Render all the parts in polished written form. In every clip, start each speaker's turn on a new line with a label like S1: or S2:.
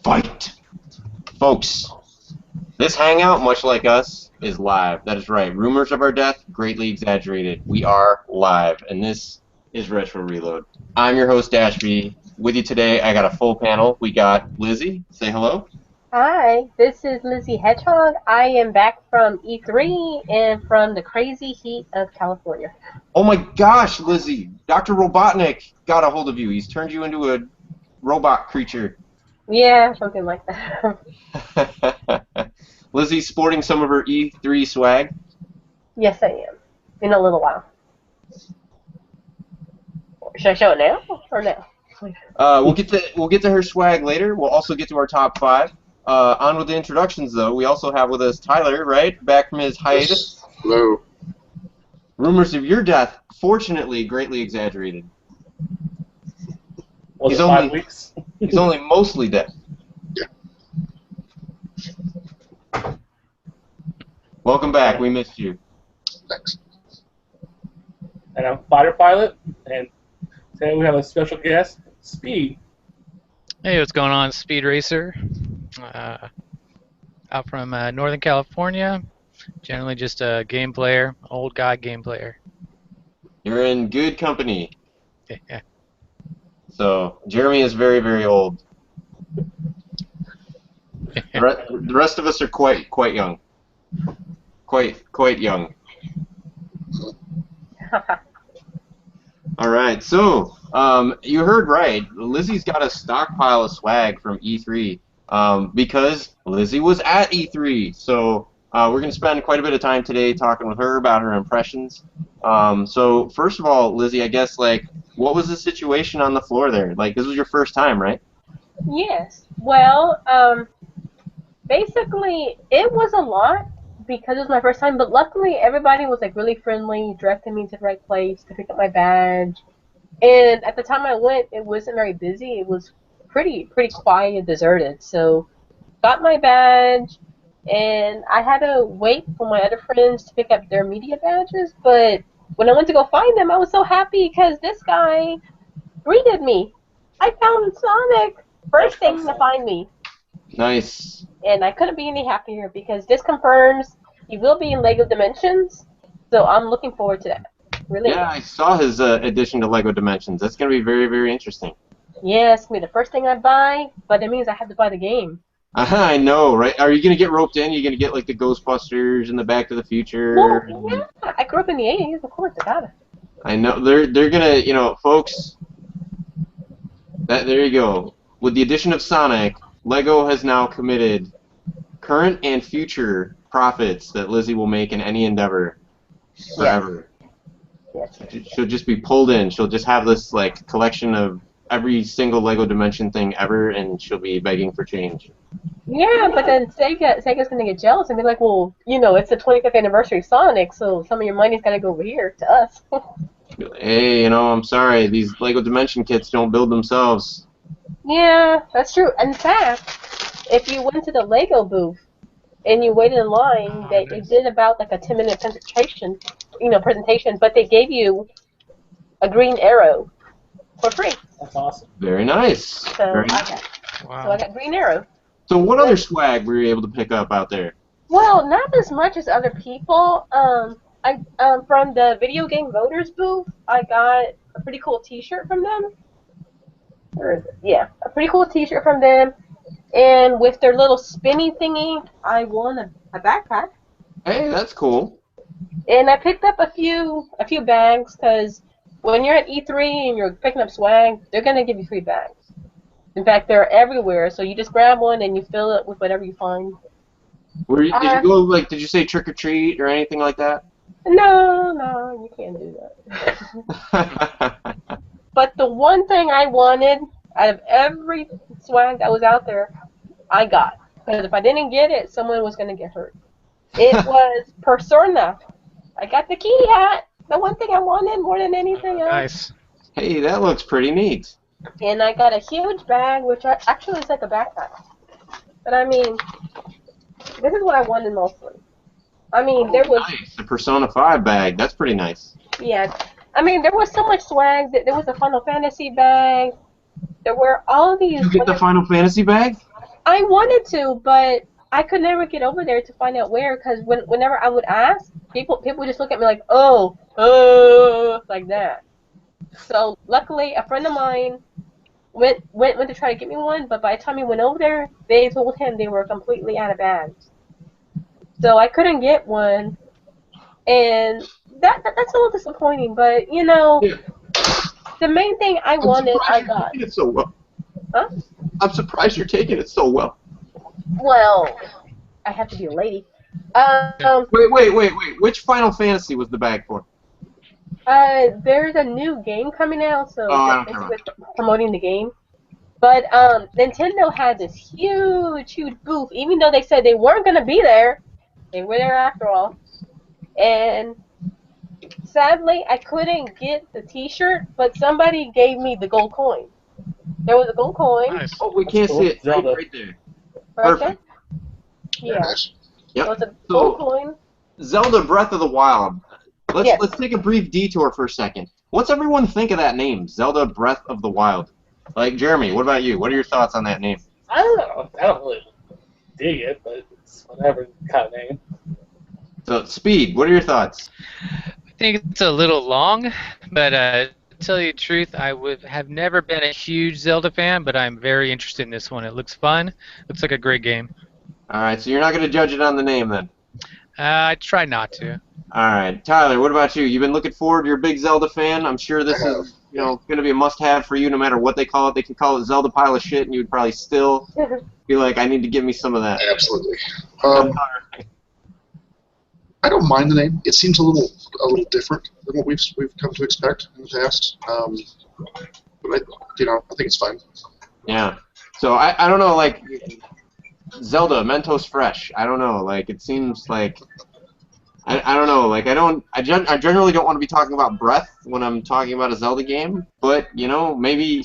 S1: Fight! Folks, this hangout, much like us, is live. That is right. Rumors of our death, greatly exaggerated. We are live, and this is Retro Reload. I'm your host, Ashby. With you today, I got a full panel. We got Lizzie. Say hello.
S2: Hi, this is Lizzie Hedgehog. I am back from E3 and from the crazy heat of California.
S1: Oh my gosh, Lizzie! Dr. Robotnik got a hold of you. He's turned you into a robot creature.
S2: Yeah, something like that.
S1: Lizzie's sporting some of her E3 swag.
S2: Yes, I am. In a little while. Should I show it now or no?
S1: We'll get to her swag later. We'll also get to our top 5. On with the introductions, though. We also have with us Tyler, right? Back from his hiatus.
S3: Hello.
S1: Rumors of your death, fortunately, greatly exaggerated.
S4: Was it 5 weeks?
S1: He's only mostly dead.
S3: Yeah.
S1: Welcome back. We missed you.
S3: Thanks.
S4: And I'm Fighter Pilot, and today we have a special guest, Speed.
S5: Hey, what's going on? Speed Racer. Out from Northern California. Generally just a game player, old guy game player.
S1: You're in good company.
S5: Yeah.
S1: So, Jeremy is very, very old. The rest of us are quite young. Quite young. All right, so you heard right. Lizzie's got a stockpile of swag from E3 because Lizzie was at E3. So we're going to spend quite a bit of time today talking with her about her impressions. So first of all, Lizzie, I guess, like, what was the situation on the floor there? Like, this was your first time, right?
S2: Yes. Well, basically, it was a lot because it was my first time, but luckily everybody was like really friendly, directing me to the right place to pick up my badge. And at the time I went, it wasn't very busy. It was pretty quiet and deserted. So, got my badge, and I had to wait for my other friends to pick up their media badges, but when I went to go find them, I was so happy because this guy greeted me. I found Sonic! First thing to find me.
S1: Nice.
S2: And I couldn't be any happier because this confirms he will be in LEGO Dimensions, so I'm looking forward to that. Really?
S1: Yeah, I saw his addition to LEGO Dimensions. That's going to be very, very interesting.
S2: Yeah, it's going to be the first thing I buy, but it means I have to buy the game.
S1: I know, right? Are you going to get roped in? Are you going to get, like, the Ghostbusters and the Back to the Future?
S2: Well, yeah, I grew up in the 80s, of course, I got it.
S1: I know. They're going to, you know, folks, there you go. With the addition of Sonic, LEGO has now committed current and future profits that Lizzie will make in any endeavor forever.
S2: Yes.
S1: She'll just be pulled in. She'll just have this, like, collection of every single LEGO Dimension thing ever, and she'll be begging for change.
S2: Yeah, but then Sega's going to get jealous and be like, well, you know, it's the 25th anniversary of Sonic, so some of your money's got to go over here to us.
S1: Hey, you know, I'm sorry. These LEGO Dimension kits don't build themselves.
S2: Yeah, that's true. In fact, if you went to the LEGO booth and you waited in line, they did about like a 10-minute presentation, but they gave you a green arrow for free.
S4: That's awesome.
S1: Very nice.
S2: So I got green arrow.
S1: So what other swag were you able to pick up out there?
S2: Well, not as much as other people. I from the Video Game Voters booth, I got a pretty cool T-shirt from them. Yeah, a pretty cool T-shirt from them, and with their little spinny thingy, I won a backpack.
S1: Hey, that's cool.
S2: And I picked up a few bags because when you're at E3 and you're picking up swag, they're gonna give you free bags. In fact, they're everywhere, so you just grab one and you fill it with whatever you find.
S1: Did you go, like, did you say trick or treat or anything like that?
S2: No, you can't do that. But the one thing I wanted out of every swag that was out there, I got. Because if I didn't get it, someone was going to get hurt. It was Persona. I got the kitty hat. The one thing I wanted more than anything else.
S5: Nice.
S1: Hey, that looks pretty neat.
S2: And I got a huge bag, which actually is like a backpack. But I mean, this is what I wanted mostly. I mean, there was...
S1: Nice, the Persona 5 bag. That's pretty nice.
S2: Yeah. I mean, there was so much swag. There was a Final Fantasy bag. There were all these...
S1: Did you get the Final Fantasy bag?
S2: I wanted to, but I could never get over there to find out where. Because whenever I would ask, people would just look at me like, oh, like that. So luckily, a friend of mine went to try to get me one, but by the time he went over there, they told him they were completely out of bags. So I couldn't get one, and that's a little disappointing. But you know,
S1: Yeah.
S2: the main thing I
S1: I'm
S2: wanted,
S1: surprised
S2: I
S1: you're
S2: got.
S1: taking it so well.
S2: Huh?
S1: I'm surprised you're taking it so well.
S2: Well, I have to be a lady.
S1: Wait. Which Final Fantasy was the bag for?
S2: There's a new game coming out, so
S1: Oh, I don't
S2: basically
S1: care.
S2: promoting the game. But Nintendo had this huge booth, even though they said they weren't gonna be there. They were there after all. And sadly, I couldn't get the T-shirt, but somebody gave me the gold coin. There was a gold coin
S5: Nice.
S1: Oh, we
S4: That's
S1: can't
S4: cool.
S1: see it.
S4: Zelda.
S1: Right there.
S2: right there.
S1: Perfect.
S2: Yeah,
S3: Nice.
S2: there was
S1: Yep.
S2: a gold
S1: So,
S2: coin.
S1: Zelda Breath of the Wild.
S2: Yes.
S1: Let's take a brief detour for a second. What's everyone think of that name, Zelda Breath of the Wild? Like, Jeremy, what about you? What are your thoughts on that name?
S4: I don't know. I don't really dig it, but it's whatever kind of name.
S1: So, Speed, what are your thoughts?
S5: I think it's a little long, but to tell you the truth, I would have never been a huge Zelda fan, but I'm very interested in this one. It looks fun. Looks like a great game.
S1: All right, so you're not going to judge it on the name then.
S5: I try not to.
S1: All right, Tyler, what about you? You've been looking forward. You're a big Zelda fan. I'm sure this
S3: I have.
S1: is, going to be a must-have for you, no matter what they call it. They can call it Zelda pile of shit, and you would probably still be like, I need to give me some of that.
S3: Absolutely. I don't mind the name. It seems a little different than what we've come to expect in the past. But I think it's fine.
S1: Yeah. So I don't know, like Zelda Mentos Fresh. I don't know, like it seems like I don't know, like I generally don't want to be talking about breath when I'm talking about a Zelda game, but maybe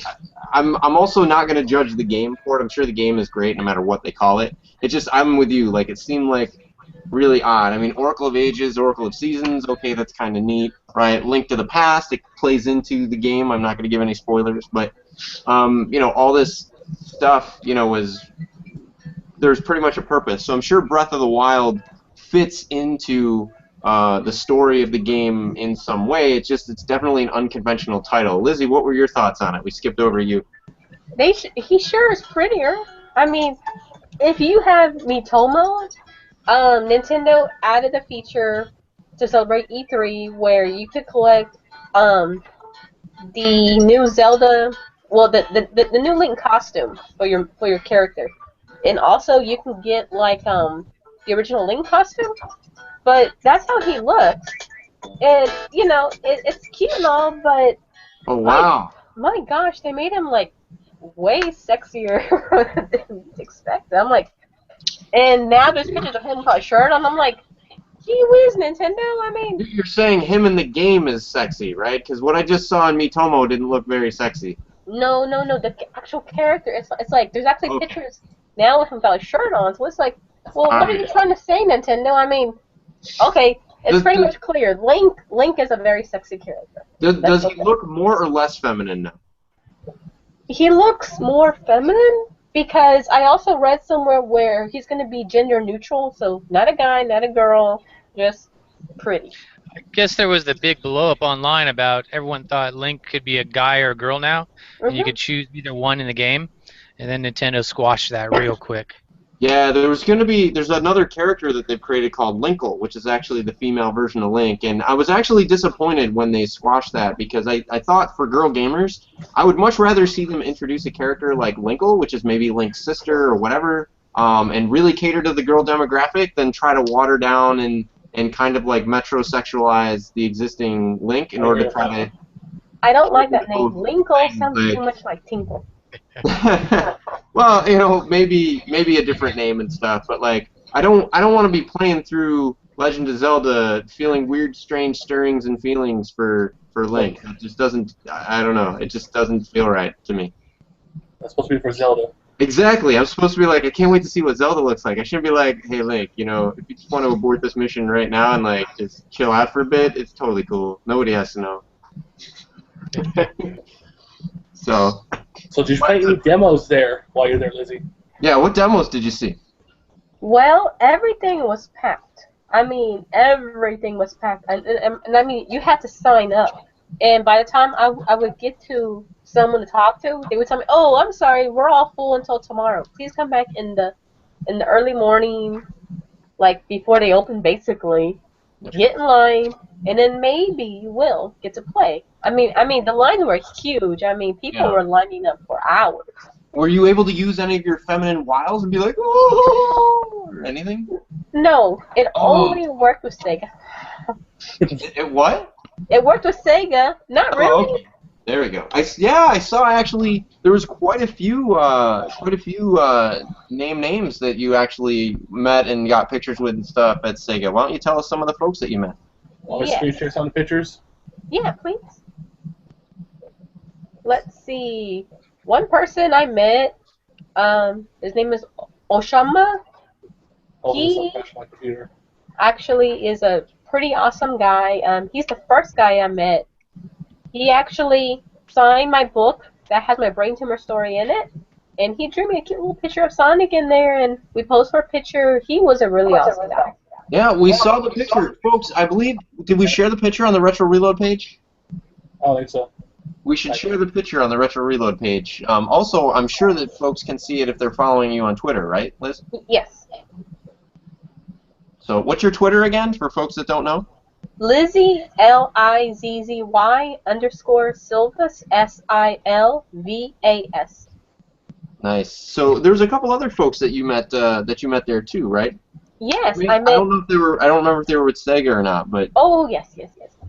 S1: I'm also not going to judge the game for it. I'm sure the game is great no matter what they call it. It's just I'm with you, like it seemed like really odd. I mean, Oracle of Ages, Oracle of Seasons, okay, that's kind of neat, right? Link to the Past, it plays into the game. I'm not going to give any spoilers, but all this stuff, there's pretty much a purpose. So I'm sure Breath of the Wild fits into the story of the game in some way. It's definitely an unconventional title. Lizzie, what were your thoughts on it? We skipped over you.
S2: He sure is prettier. I mean, if you have Miitomo, Nintendo added a feature to celebrate E3 where you could collect the new Zelda, well, the new Link costume for your character, and also you can get like the original Link costume, but that's how he looks, and it's cute and all, but
S1: Oh, wow.
S2: my gosh, they made him like way sexier than you'd expect. I'm like, and now there's pictures of him without a shirt on. I'm like, gee whiz, Nintendo. I mean,
S1: You're saying him in the game is sexy, right? Because what I just saw in Miitomo didn't look very sexy.
S2: no, the actual character. It's like there's actually
S1: Okay.
S2: pictures now with him without a shirt on. So it's like, well, what are
S1: Alright.
S2: you trying to say, Nintendo? I mean, okay, it's pretty much clear. Link is a very sexy character.
S1: Does he look more or less feminine now?
S2: He looks more feminine because I also read somewhere where he's going to be gender neutral, so not a guy, not a girl, just pretty.
S5: I guess there was the big blow up online about everyone thought Link could be a guy or a girl now, and you
S2: Mhm.
S5: could choose either one in the game, and then Nintendo squashed that real quick.
S1: Yeah, there's another character that they've created called Linkle, which is actually the female version of Link, and I was actually disappointed when they squashed that because I thought for girl gamers, I would much rather see them introduce a character like Linkle, which is maybe Link's sister or whatever, and really cater to the girl demographic than try to water down and kind of like metrosexualize the existing Link in order to try to...
S2: I don't like that name. Linkle sounds
S1: Like-
S2: too much like Tinkle.
S1: Well, maybe a different name and stuff, but like I don't want to be playing through Legend of Zelda feeling weird, strange stirrings and feelings for Link. It just doesn't. I don't know. It just doesn't feel right to me.
S4: That's supposed to be for Zelda.
S1: Exactly. I'm supposed to be like, I can't wait to see what Zelda looks like. I shouldn't be like, hey Link, if you just want to abort this mission right now and like just chill out for a bit, it's totally cool. Nobody has to know. So.
S4: So did you play any demos there while you're there, Lizzie?
S1: Yeah, what demos did you see?
S2: Well, everything was packed. I mean, everything was packed. And I mean, you had to sign up. And by the time I would get to someone to talk to, they would tell me, "Oh, I'm sorry, we're all full until tomorrow. Please come back in the early morning, like before they open, basically. Get in line, and then maybe you will get to play." I mean, the lines were huge. I mean, people
S1: Yeah.
S2: were lining up for hours.
S1: Were you able to use any of your feminine wiles and be like, "Oh," or anything?
S2: No, it
S1: Oh,
S2: only worked with Sega.
S1: it what?
S2: It worked with Sega. Not
S1: Oh,
S2: really.
S1: okay. There we go. I saw actually there was quite a few names that you actually met and got pictures with and stuff at Sega. Why don't you tell us some of the folks that you met?
S4: Want me to
S2: Yes.
S4: screen share some of the pictures?
S2: Yeah, please. Let's see. One person I met, his name is Oshama.
S4: Oh, this
S2: He
S4: will crash my computer.
S2: actually is a pretty awesome guy. He's the first guy I met. He actually signed my book that has my brain tumor story in it, and he drew me a cute little picture of Sonic in there, and we posed for a picture. He was a really awesome guy.
S1: Yeah, we saw the picture, folks. I believe did we share the picture on the Retro Reload page?
S4: I don't think so.
S1: We should share the picture on the Retro Reload page. Also, I'm sure that folks can see it if they're following you on Twitter, right, Liz?
S2: Yes.
S1: So, what's your Twitter again for folks that don't know?
S2: Lizzie, Lizzy_Silvas, Silvas.
S1: Nice. So, there's a couple other folks that you met there too, right?
S2: Yes,
S1: I
S2: I met.
S1: don't know if they were. I don't remember if they were with Sega or not, but
S2: Oh, yes.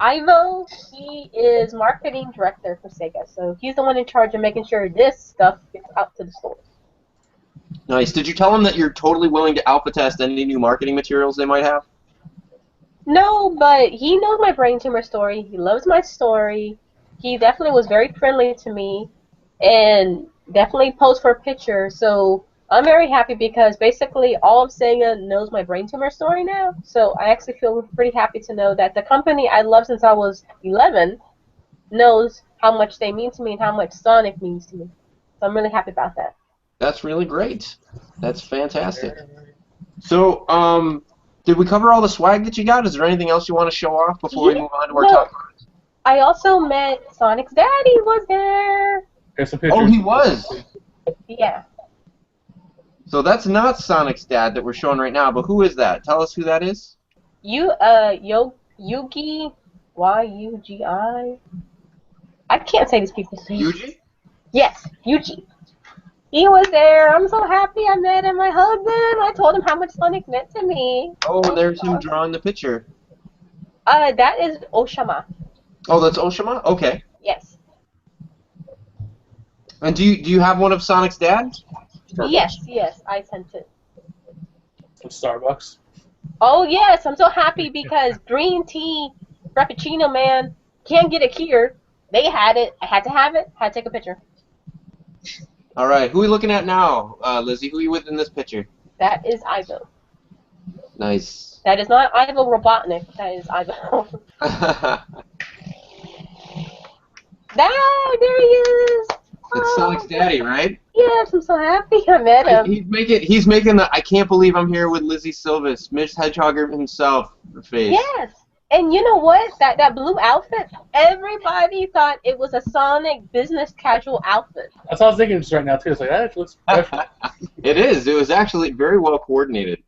S2: Ivo, he is marketing director for Sega, so he's the one in charge of making sure this stuff gets out to the stores.
S1: nice. Did you tell them that you're totally willing to alpha test any new marketing materials they might have?
S2: No, but he knows my brain tumor story. He loves my story. He definitely was very friendly to me, and definitely posed for a picture. So I'm very happy because basically all of Sega knows my brain tumor story now. So I actually feel pretty happy to know that the company I love since I was 11 knows how much they mean to me and how much Sonic means to me. So I'm really happy about that.
S1: That's really great. That's fantastic. So, did we cover all the swag that you got? Is there anything else you want to show off before we move on to our
S2: No,
S1: top?
S2: I also met Sonic's daddy was there.
S4: Here's some pictures.
S1: Oh, he was.
S2: Yeah.
S1: So that's not Sonic's dad that we're showing right now, but who is that? Tell us who that is.
S2: Yugi, Yugi. I can't say these people's names.
S1: Yuji?
S2: Yes, Yuji. He was there. I'm so happy I met him. I hugged him. I told him how much Sonic meant to me.
S1: Oh, there's him drawing the picture.
S2: That is Oshama.
S1: Oh, that's Oshima? Okay.
S2: Yes.
S1: And do you have one of Sonic's dad?
S2: Yes, I sent it.
S4: From Starbucks.
S2: Oh yes, I'm so happy because green tea Frappuccino man can't get it here. They had it. I had to have it. Had to take a picture.
S1: All right. Who are we looking at now, Lizzie? Who are you with in this picture?
S2: That is Ivo.
S1: Nice.
S2: That is not Ivo Robotnik. That is Ivo. There he is.
S1: It's Sonic's daddy, right?
S2: Yes, I'm so happy I met him.
S1: He's making the I can't believe I'm here with Lizzie Silvas, Miss Hedgehogger himself face.
S2: Yes. And you know what? That blue outfit, everybody thought it was a Sonic business casual outfit.
S4: That's what I was thinking just right now, too. It's like, that actually looks professional.
S1: It is. It was actually very well coordinated.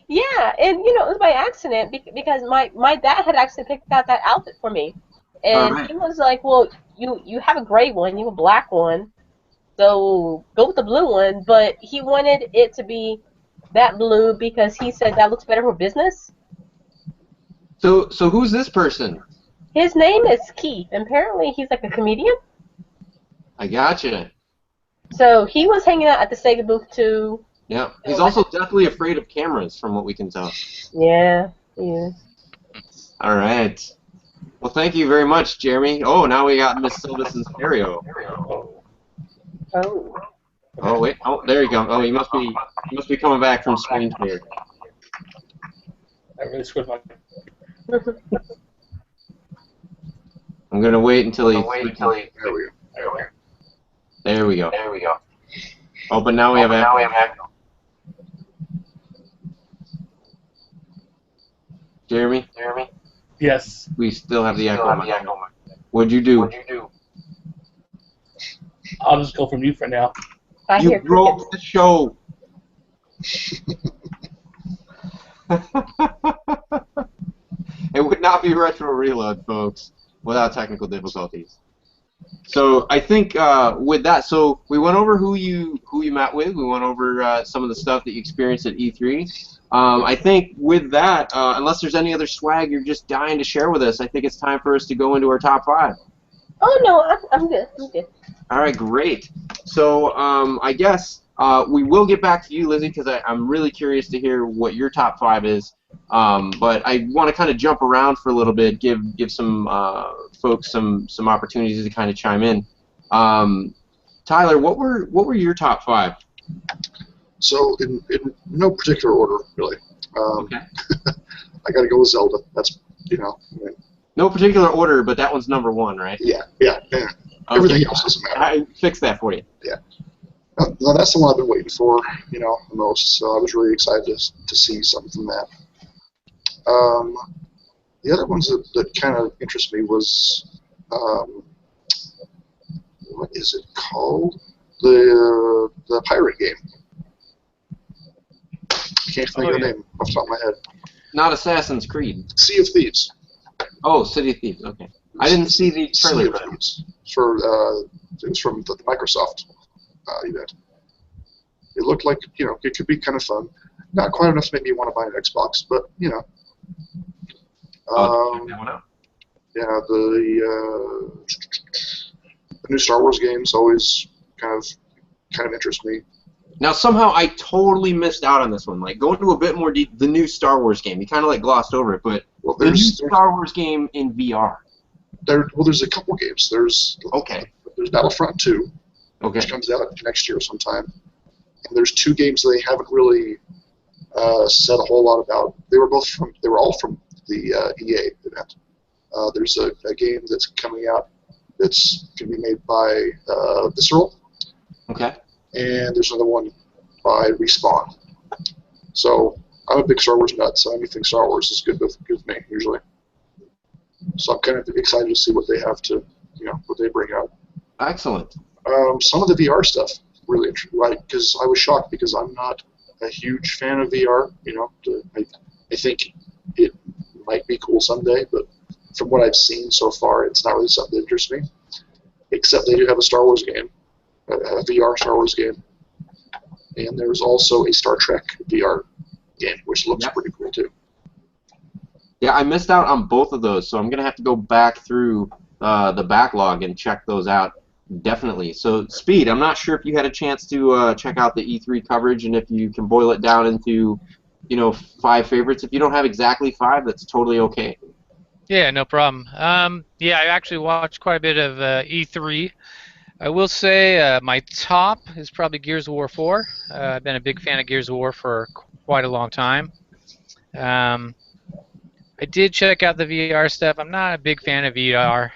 S2: Yeah, and it was by accident because my dad had actually picked out that outfit for me. And
S1: Alright.
S2: he was like, well, you have a gray one, you have a black one, so go with the blue one. But he wanted it to be that blue because he said that looks better for business.
S1: So who's this person?
S2: His name is Keith. Apparently, he's like a comedian.
S1: I gotcha.
S2: So he was hanging out at the Sega booth too.
S1: Yeah. He's also deathly afraid of cameras, from what we can tell.
S2: Yeah, he is.
S1: All right. Well, thank you very much, Jeremy. Oh, now we got Miss Silvis in stereo.
S2: Oh.
S1: Oh wait. Oh, there you go. Oh, he must be coming back from screen clear.
S4: I really screwed my...
S1: I'm gonna wait until he.
S3: There we go.
S1: There we go. Oh, but now we have echo. Jeremy?
S4: Yes.
S1: We still have the echo. What'd you do?
S4: I'll just go from you for now.
S2: I
S1: You
S2: hear
S1: broke
S2: crickets.
S1: the show. It would not be Retro Reload, folks, without technical difficulties. So I think with that, so we went over who you met with. We went over some of the stuff that you experienced at E3. I think with that, unless there's any other swag you're just dying to share with us, I think it's time for us to go into our top 5.
S2: Oh no, I'm good. I'm good.
S1: All right, great. So I guess we will get back to you, Lizzie, because I'm really curious to hear what your top 5 is. But I want to kind of jump around for a little bit, give some folks some opportunities to kind of chime in. Tyler, what were your top 5?
S3: So in no particular order, really.
S1: Okay.
S3: I got to go with Zelda. That's
S1: No particular order, but that one's number 1, right?
S3: Yeah.
S1: Okay.
S3: Everything else doesn't matter.
S1: I fixed that for you.
S3: Yeah. No, that's the one I've been waiting for, the most. So I was really excited to see something from that. The other ones that kind of interest me was, what is it called? The pirate game. I can't think of the name off the top of my head.
S1: Not Assassin's Creed.
S3: Sea of Thieves.
S1: Oh, City of Thieves. Okay. I didn't see the trailer.
S3: Sea of Thieves. It was from the Microsoft event. It looked like it could be kind of fun. Not quite enough to make me want to buy an Xbox, but
S1: Check that one out.
S3: Yeah, the new Star Wars games always kind of interest me.
S1: Now somehow I totally missed out on this one. Like going to a bit more deep, the new Star Wars game. You kind of like glossed over it, but the new Star Wars game in VR.
S3: There's a couple games. There's Battlefront 2, which comes out next year sometime. And there's 2 games they haven't really said a whole lot about. They were all from the EA event. There's a game that's coming out that's going to be made by Visceral.
S1: Okay.
S3: And there's another one by Respawn. So I'm a big Star Wars nut, so anything Star Wars is good with me usually. So I'm kind of excited to see what they have to, what they bring out.
S1: Excellent.
S3: Some of the VR stuff really interesting, because I was shocked because I'm not a huge fan of VR. I think it might be cool someday, but from what I've seen so far, it's not really something that interests me. Except they do have a Star Wars game. A VR Star Wars game, and there's also a Star Trek VR game, which looks pretty cool too.
S1: Yeah, I missed out on both of those, so I'm gonna have to go back through the backlog and check those out. Definitely. So, Speed, I'm not sure if you had a chance to check out the E3 coverage, and if you can boil it down into, 5 favorites. If you don't have exactly 5, that's totally okay.
S5: Yeah, no problem. Yeah, I actually watched quite a bit of E3. I will say my top is probably Gears of War 4. I've been a big fan of Gears of War for quite a long time. I did check out the VR stuff. I'm not a big fan of VR.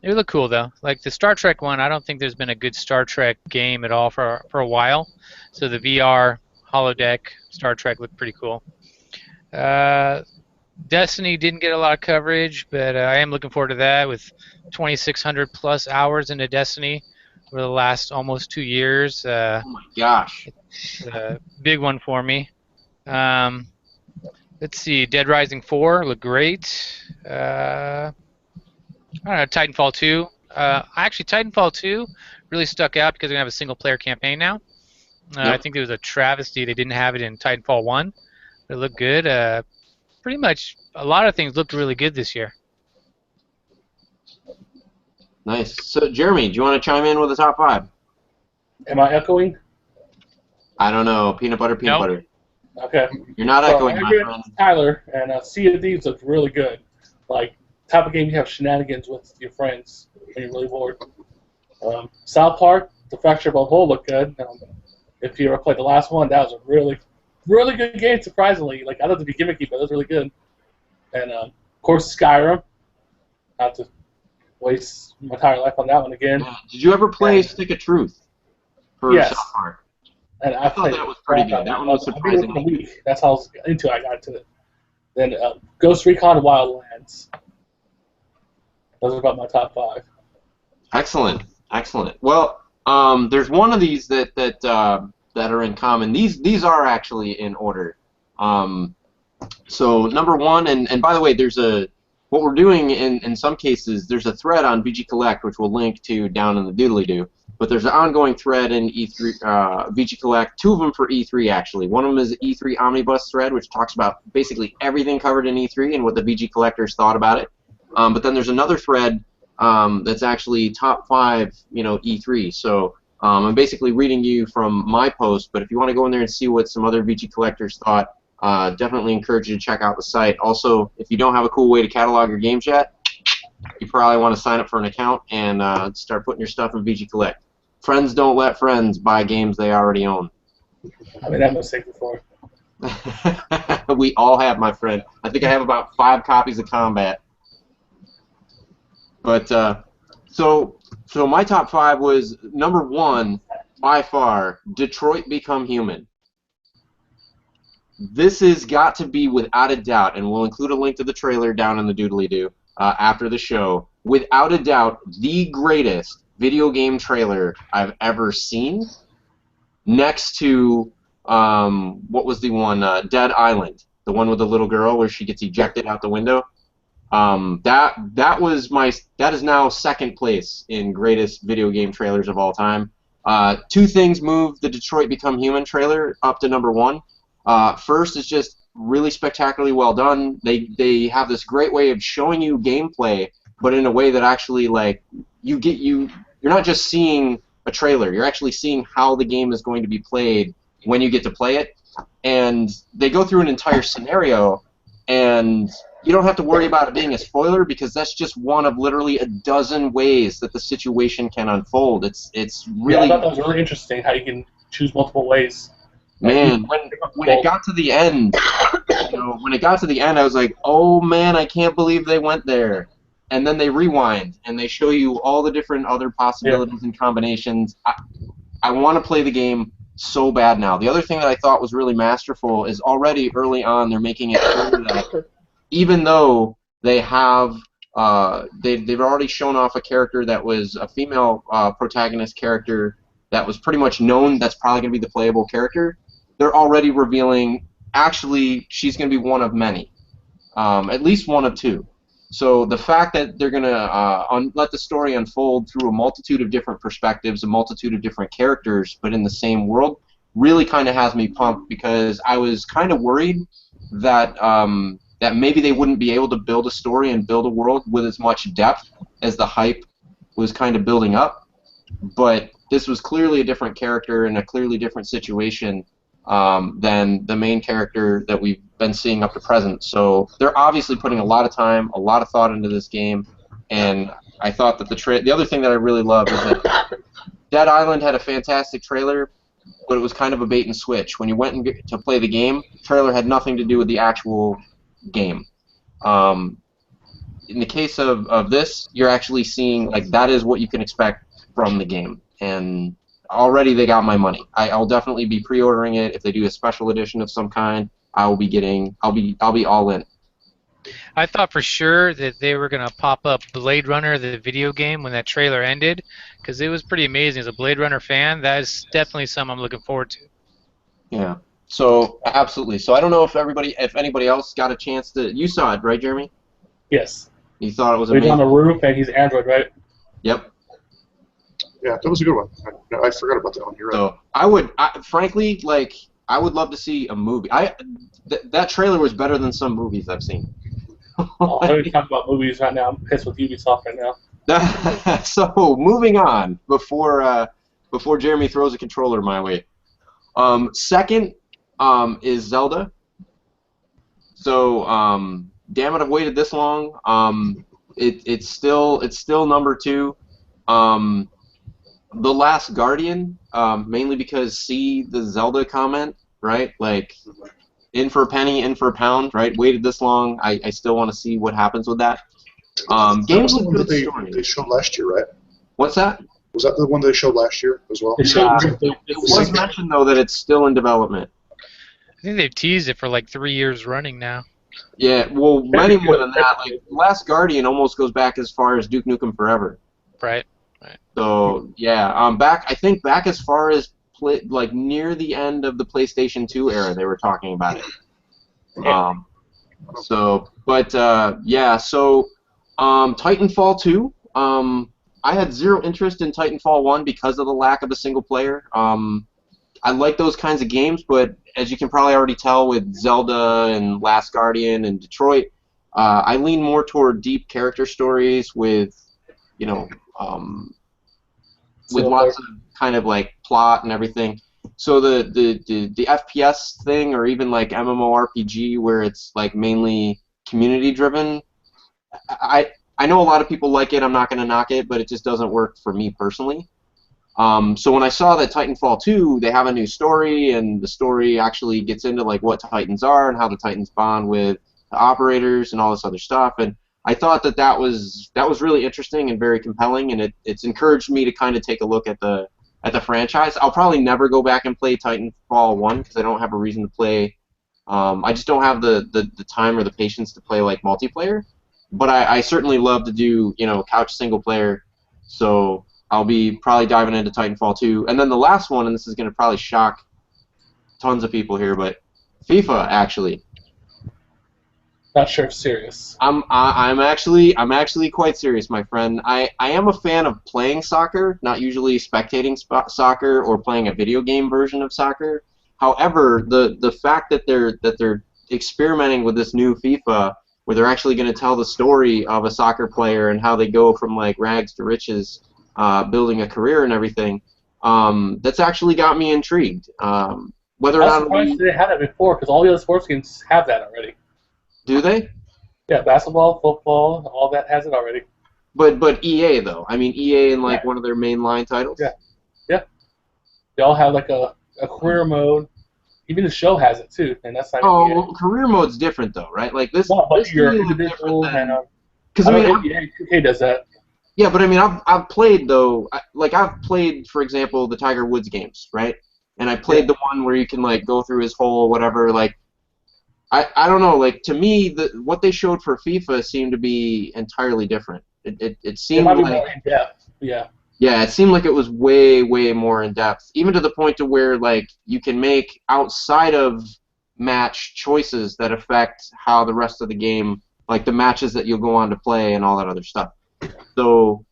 S5: It looked cool, though. Like the Star Trek one, I don't think there's been a good Star Trek game at all for a while. So the VR holodeck Star Trek looked pretty cool. Destiny didn't get a lot of coverage, but I am looking forward to that with 2,600 plus hours into Destiny over the last almost 2 years.
S1: Oh my gosh.
S5: A big one for me. Let's see, Dead Rising 4 looked great. I don't know, Titanfall 2. Actually, Titanfall 2 really stuck out because we're going to have a single-player campaign now. I think it was a travesty they didn't have it in Titanfall 1. It looked good. Pretty much a lot of things looked really good this year.
S1: Nice. So, Jeremy, do you want to chime in with the top 5?
S4: Am I echoing?
S1: I don't know. Peanut butter, peanut butter.
S4: Okay.
S1: You're not echoing, my friend.
S4: Tyler, and Sea of Thieves looked really good. Like, type of game you have shenanigans with your friends when you're really bored. South Park, The Fracture of a Whole looked good. If you ever played the last one, that was a really good game, surprisingly. Like, I thought it'd be gimmicky, but it was really good. And, of course, Skyrim. Not to waste my entire life on that one again.
S1: Did you ever play Stick of Truth for
S4: Yes.
S1: South Park.
S4: And
S1: I thought that was pretty good. That one was surprisingly
S4: a week. That's how I was into it. I got into it. Then Ghost Recon Wildlands. Those are about my top 5.
S1: Excellent, excellent. Well, there's one of these that are in common. These are actually in order. So number 1, and by the way, what we're doing in some cases, there's a thread on VG Collect which we'll link to down in the doodly-doo. But there's an ongoing thread in E3 VG Collect, 2 of them for E3 actually. One of them is the E3 Omnibus thread, which talks about basically everything covered in E3 and what the VG collectors thought about it. But then there's another thread that's actually top 5, E3. So I'm basically reading you from my post. But if you want to go in there and see what some other VG collectors thought, definitely encourage you to check out the site. Also, if you don't have a cool way to catalog your games yet, you probably want to sign up for an account and start putting your stuff in VG Collect. Friends don't let friends buy games they already own.
S4: I mean, that mistake before.
S1: We all have, my friend. I think I have about 5 copies of Combat. But so my top 5 was number 1 by far, Detroit Become Human. This has got to be without a doubt, and we'll include a link to the trailer down in the doodly-doo after the show. Without a doubt, the greatest video game trailer I've ever seen, next to what was the one, Dead Island, the one with the little girl where she gets ejected out the window. That is now second place in greatest video game trailers of all time. 2 things moved the Detroit Become Human trailer up to number 1. First is just really spectacularly well done. They have this great way of showing you gameplay, but in a way that actually you're not just seeing a trailer. You're actually seeing how the game is going to be played when you get to play it. And they go through an entire scenario, and you don't have to worry about it being a spoiler because that's just one of literally a dozen ways that the situation can unfold. It's really.
S4: Yeah, I thought that was really interesting how you can choose multiple ways.
S1: Man, when it got to the end, I was like, oh man, I can't believe they went there. And then they rewind and they show you all the different other possibilities and combinations. I want to play the game so bad now. The other thing that I thought was really masterful is already early on they're making it clear that even though they have they've already shown off a character that was a female protagonist character that was pretty much known that's probably going to be the playable character, they're already revealing actually she's going to be one of many, at least one of 2. So the fact that they're going to let the story unfold through a multitude of different perspectives, a multitude of different characters, but in the same world, really kind of has me pumped because I was kind of worried that that maybe they wouldn't be able to build a story and build a world with as much depth as the hype was kind of building up. But this was clearly a different character in a clearly different situation than the main character that we've been seeing up to present. So they're obviously putting a lot of time, a lot of thought into this game, and I thought that the other thing that I really loved is that Dead Island had a fantastic trailer, but it was kind of a bait and switch. When you went to play the game, the trailer had nothing to do with the actual game. In the case of this, you're actually seeing that is what you can expect from the game, and already they got my money. I'll definitely be pre-ordering it. If they do a special edition of some kind, I'll be all in.
S5: I thought for sure that they were going to pop up Blade Runner, the video game, when that trailer ended, because it was pretty amazing. As a Blade Runner fan, that is definitely something I'm looking forward to.
S1: Yeah. So absolutely. So I don't know if anybody else got a chance to. You saw it, right, Jeremy?
S4: Yes.
S1: You thought it was
S4: He's
S1: amazing.
S4: on the roof and he's Android, right?
S1: Yep.
S3: Yeah, that was a good one. I forgot about that one. You're right.
S1: So frankly, I would love to see a movie. That trailer was better than some movies I've seen.
S4: Oh, I don't talk about movies right now. I'm pissed with Ubisoft right now.
S1: So moving on before Jeremy throws a controller my way. Second is Zelda. So damn it, I've waited this long. It's still number 2. The Last Guardian, mainly because the Zelda comment, right? In for a penny, in for a pound, right? Waited this long, I still want to see what happens with that.
S3: That
S1: Games
S3: was the
S1: with
S3: one
S1: good
S3: that
S1: story.
S3: they showed last year, right?
S1: What's that?
S3: Was that the one they showed last year as well?
S4: They showed
S1: It was mentioned though that it's still in development.
S5: I think they've teased it for like 3 years running now.
S1: Yeah, well, many more than that. Like Last Guardian almost goes back as far as Duke Nukem Forever.
S5: Right.
S1: So yeah, I think back as far as like near the end of the PlayStation 2 era, they were talking about it. Titanfall 2. I had zero interest in Titanfall 1 because of the lack of a single player. I like those kinds of games, but as you can probably already tell with Zelda and Last Guardian and Detroit, I lean more toward deep character stories with, you know, with lots of kind of like plot and everything. So the FPS thing, or even like MMORPG where it's like mainly community driven, I know a lot of people like it. I'm not going to knock it, but it just doesn't work for me personally. So when I saw that Titanfall 2, they have a new story, and the story actually gets into like what Titans are and how the Titans bond with the operators and all this other stuff, and I thought that was really interesting and very compelling, and it's encouraged me to kind of take a look at the franchise. I'll probably never go back and play Titanfall 1 because I don't have a reason to play. I just don't have the time or the patience to play like multiplayer. But I certainly love to do, you know, couch single player. So I'll be probably diving into Titanfall 2. And then the last one, and this is going to probably shock tons of people here, but FIFA actually.
S4: Not sure if serious.
S1: I'm actually quite serious, my friend. I am a fan of playing soccer, not usually spectating soccer or playing a video game version of soccer. However, the fact that they're experimenting with this new FIFA, where they're actually going to tell the story of a soccer player and how they go from like rags to riches, building a career and everything, that's actually got me intrigued. Whether or not
S4: they had that before, because all the other sports games have that already.
S1: Do they?
S4: Yeah, basketball, football, all that has it already.
S1: But EA though, I mean EA in like one of their mainline titles.
S4: Yeah. They all have like a career mode. Even the show has it too, and that's not.
S1: Well, career mode's different though, right? Like this.
S4: Well, but
S1: this
S4: you're individual,
S1: because I mean,
S4: 2K does that.
S1: Yeah, but I mean, I've played though. I've played, for example, the Tiger Woods games, right? And I played the one where you can like go through his hole, whatever. Like, I don't know. Like to me, what they showed for FIFA seemed to be entirely different. It seemed like
S4: more in depth. Yeah.
S1: Yeah, it seemed like it was way more in depth, even to the point to where like you can make outside of match choices that affect how the rest of the game, like the matches that you'll go on to play and all that other stuff. So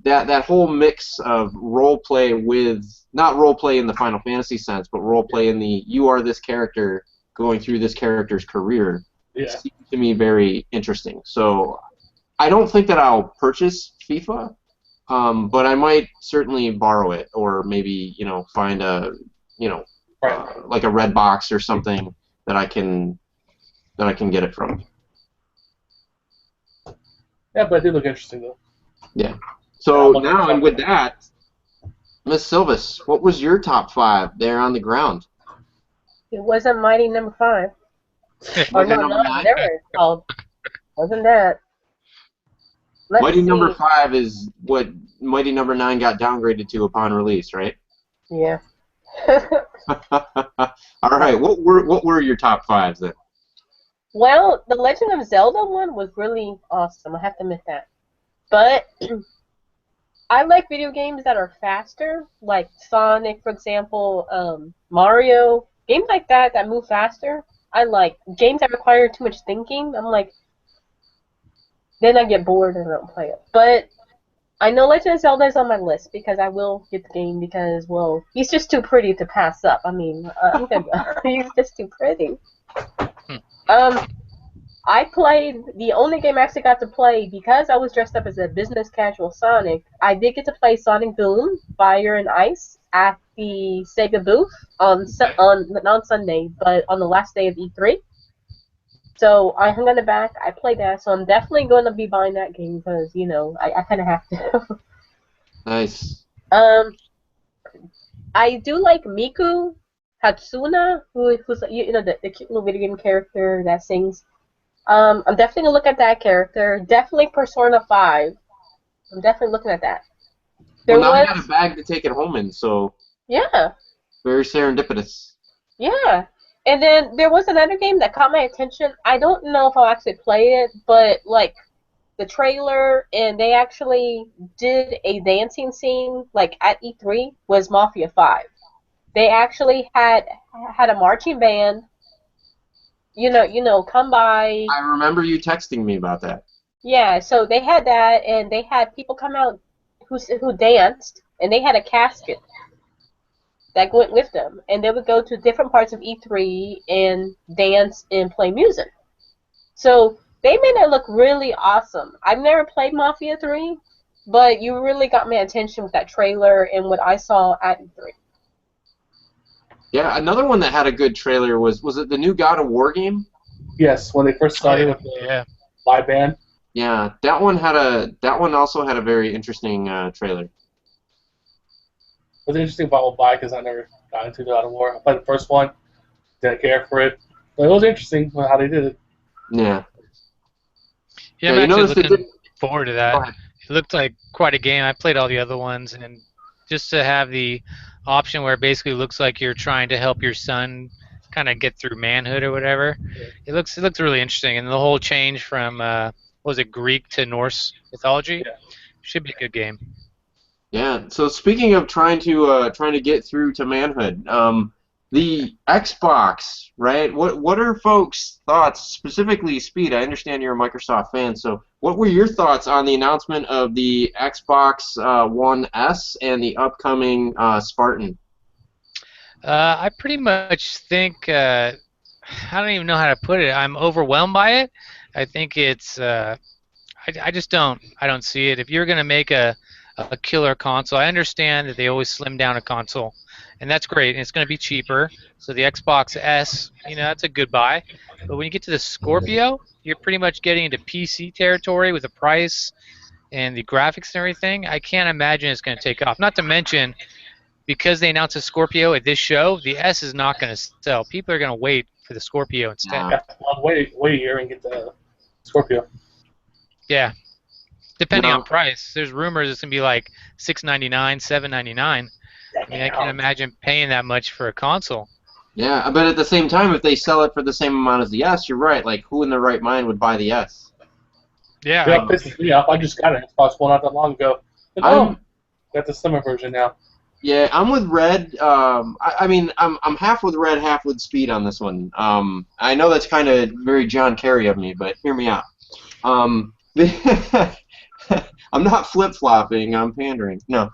S1: that whole mix of role play with, not role play in the Final Fantasy sense, but role play in the you are this character going through this character's career, seems to me very interesting. So I don't think that I'll purchase FIFA. But I might certainly borrow it, or maybe find a like a red box or something that I can get it from.
S4: Yeah, but it did look interesting though.
S1: Yeah. So now, and with that, Miss Silvis, what was your top 5 there on the ground?
S2: It wasn't Mighty Number 5. Or no, never it's called. Wasn't that?
S1: Mighty Number 5 is what Mighty Number 9 got downgraded to upon release, right?
S2: Yeah.
S1: All right. What were your top 5s then?
S2: Well, the Legend of Zelda one was really awesome. I have to admit that. But I like video games that are faster, like Sonic, for example, Mario, games like that move faster. I like games that require too much thinking. I'm like, then I get bored and I don't play it. But I know Legend of Zelda is on my list because I will get the game because, well, he's just too pretty to pass up. I mean, he's just too pretty. I played, the only game I actually got to play, because I was dressed up as a business casual Sonic, I did get to play Sonic Boom, Fire and Ice at the Sega booth on not Sunday, but on the last day of E3. So I hung on the back, I played that, so I'm definitely going to be buying that game because, I kind of have to.
S1: Nice.
S2: I do like Miku Hatsuna, who's the cute little video game character that sings. I'm definitely going to look at that character. Definitely Persona 5. I'm definitely looking at that.
S1: Well,
S2: There
S1: now you
S2: was,
S1: got a bag to take it home in, so
S2: yeah,
S1: very serendipitous.
S2: yeah. And then there was another game that caught my attention. I don't know if I'll actually play it, but like the trailer and they actually did a dancing scene like at E3 was Mafia 5. They actually had a marching band, come by.
S1: I remember you texting me about that.
S2: Yeah, so they had that, and they had people come out who danced, and they had a casket that went with them, and they would go to different parts of E3 and dance and play music. So they made it look really awesome. I've never played Mafia 3, but you really got my attention with that trailer and what I saw at E3.
S1: Yeah, another one that had a good trailer was it the new God of War game?
S4: Yes, when they first started with the
S5: Yeah.
S4: live band.
S1: Yeah, that one also had a very interesting trailer.
S4: It was interesting about why because I never got into God of War. I played the first one, didn't care for it, but it was interesting how they did it.
S1: Yeah.
S5: Yeah,
S1: Yeah,
S5: I'm
S1: you
S5: actually
S1: noticed it
S5: looking
S1: did.
S5: forward to
S1: Go
S5: that.
S1: ahead.
S5: It looked like quite a game. I played all the other ones, and just to have the option where it basically looks like you're trying to help your son kind of get through manhood or whatever. It looks really interesting, and the whole change from what was it, Greek to Norse mythology
S4: Yeah.
S5: should be a good game.
S1: Yeah. So speaking of trying to get through to manhood, the Xbox, right? What are folks' thoughts specifically? Speed. I understand you're a Microsoft fan, so what were your thoughts on the announcement of the Xbox One S and the upcoming Spartan?
S5: I pretty much think I don't even know how to put it. I'm overwhelmed by it. I think it's I just don't see it. If you're gonna make a killer console, I understand that they always slim down a console, and that's great. And it's gonna be cheaper. So the Xbox S, that's a good buy. But when you get to the Scorpio, you're pretty much getting into PC territory with the price and the graphics and everything. I can't imagine it's gonna take off. Not to mention because they announced a Scorpio at this show, the S is not gonna sell. People are gonna wait for the Scorpio instead.
S1: Yeah.
S4: Yeah, I'll wait a year and get the Scorpio.
S5: Yeah. Depending on
S1: No.
S5: price. There's rumors it's gonna be like $699, $799. I mean, I can't imagine paying that much for a console.
S1: Yeah, but at the same time, if they sell it for the same amount as the S, you're right. Like, who in their right mind would buy the S?
S5: Yeah,
S4: Yeah, pisses me off. I just got an Xbox One not that long ago. But
S1: I'm
S4: got the summer version now.
S1: Yeah, I'm with Red. I mean, I'm half with Red, half with Speed on this one. I know that's kind of very John Kerry of me, but hear me out. Um, I'm not flip-flopping. I'm pandering. No.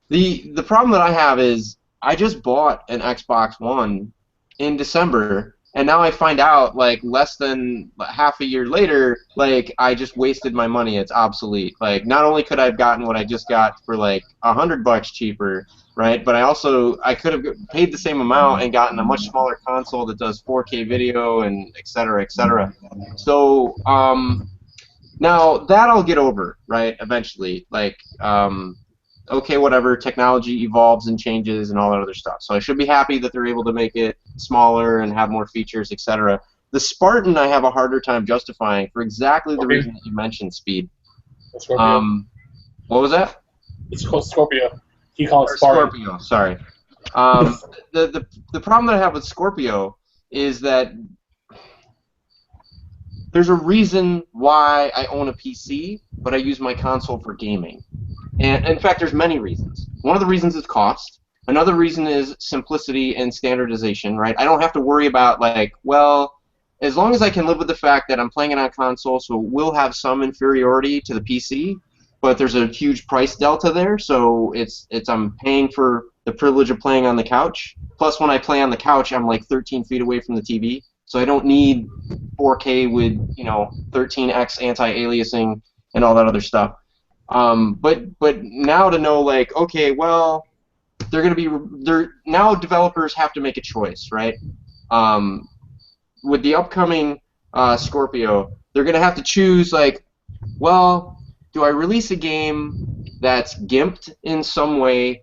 S1: The problem that I have is I just bought an Xbox One in December, and now I find out like less than half a year later, like I just wasted my money. It's obsolete. Like not only could I have gotten what I just got for like $100 cheaper, right? But I could have paid the same amount and gotten a much smaller console that does 4K video and et cetera, et cetera. So now that I'll get over, right? Eventually, like okay, whatever, technology evolves and changes and all that other stuff. So I should be happy that they're able to make it smaller and have more features, etc. The Spartan I have a harder time justifying for exactly the reason that you mentioned, Speed.
S4: Scorpio.
S1: What was that?
S4: It's called Scorpio. He calls it
S1: Or
S4: Spartan.
S1: Scorpio, sorry. The problem that I have with Scorpio is that there's a reason why I own a PC, but I use my console for gaming. And in fact, there's many reasons. One of the reasons is cost. Another reason is simplicity and standardization, right? I don't have to worry about, like, well, as long as I can live with the fact that I'm playing it on console, so it will have some inferiority to the PC, but there's a huge price delta there, so I'm paying for the privilege of playing on the couch. Plus, when I play on the couch, I'm like 13 feet away from the TV, so I don't need 4K with 13x anti-aliasing and all that other stuff. But now to know, like, okay, well, now developers have to make a choice, right? With the upcoming Scorpio, they're gonna have to choose, like, well, do I release a game that's gimped in some way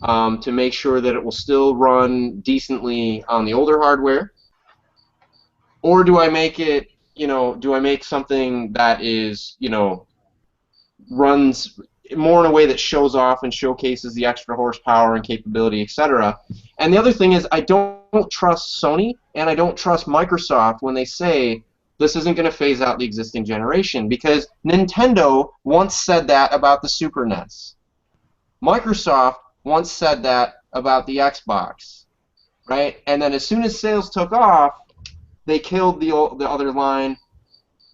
S1: to make sure that it will still run decently on the older hardware, or do I make something that is, runs more in a way that shows off and showcases the extra horsepower and capability, etc. And the other thing is, I don't trust Sony and I don't trust Microsoft when they say this isn't going to phase out the existing generation, because Nintendo once said that about the Super NES. Microsoft once said that about the Xbox, right? And then as soon as sales took off, they killed the other line.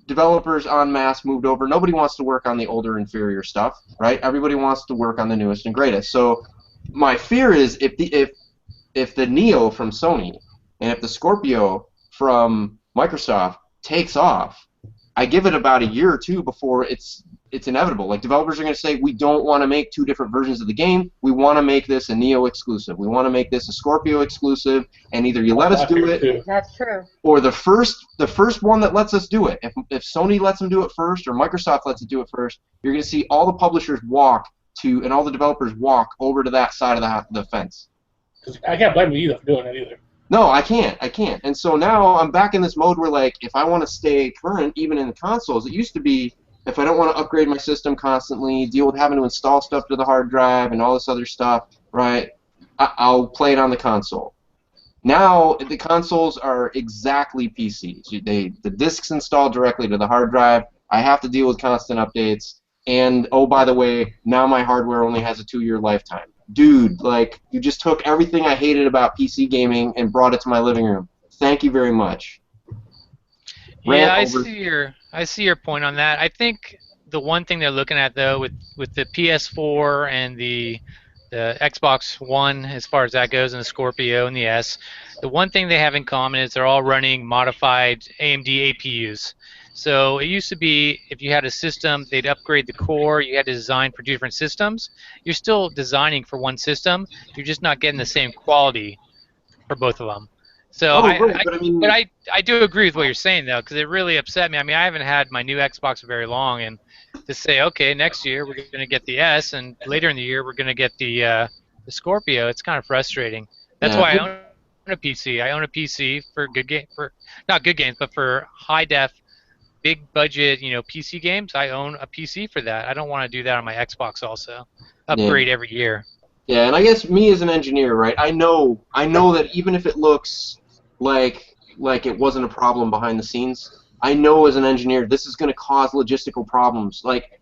S1: Developers en masse moved over. Nobody wants to work on the older, inferior stuff, right? Everybody wants to work on the newest and greatest. So my fear is if the Neo from Sony and if the Scorpio from Microsoft takes off, I give it about a year or two before it's inevitable. Like, developers are going to say, we don't want to make two different versions of the game. We want to make this a Neo exclusive. We want to make this a Scorpio exclusive, and either you let us do it,
S2: That's true.
S1: or the first one that lets us do it. If Sony lets them do it first, or Microsoft lets it do it first, you're going to see all the publishers walk to, and all the developers walk over to that side of the fence.
S4: Because I can't blame you either for doing that either.
S1: No, I can't. And so now I'm back in this mode where, like, if I want to stay current, even in the consoles, it used to be, if I don't want to upgrade my system constantly, deal with having to install stuff to the hard drive and all this other stuff, right, I'll play it on the console. Now, the consoles are exactly PCs. The discs install directly to the hard drive. I have to deal with constant updates. And, oh, by the way, now my hardware only has a 2-year lifetime. Dude, like, you just took everything I hated about PC gaming and brought it to my living room. Thank you very much.
S5: Yeah, I see your point on that. I think the one thing they're looking at, though, with the PS4 and the Xbox One, as far as that goes, and the Scorpio and the S, the one thing they have in common is they're all running modified AMD APUs. So it used to be, if you had a system, they'd upgrade the core, you had to design for different systems. You're still designing for one system, you're just not getting the same quality for both of them. So I do agree with what you're saying, though, because it really upset me. I mean, I haven't had my new Xbox for very long, and to say, okay, next year we're going to get the S, and later in the year we're going to get the Scorpio, it's kind of frustrating. That's why I own a PC. I own a PC for good game, for not good games, but for high def, big budget, PC games. I own a PC for that. I don't want to do that on my Xbox also. Upgrade every year.
S1: Yeah, and I guess me as an engineer, right? I know that even if it looks like it wasn't a problem behind the scenes, I know as an engineer this is going to cause logistical problems. Like,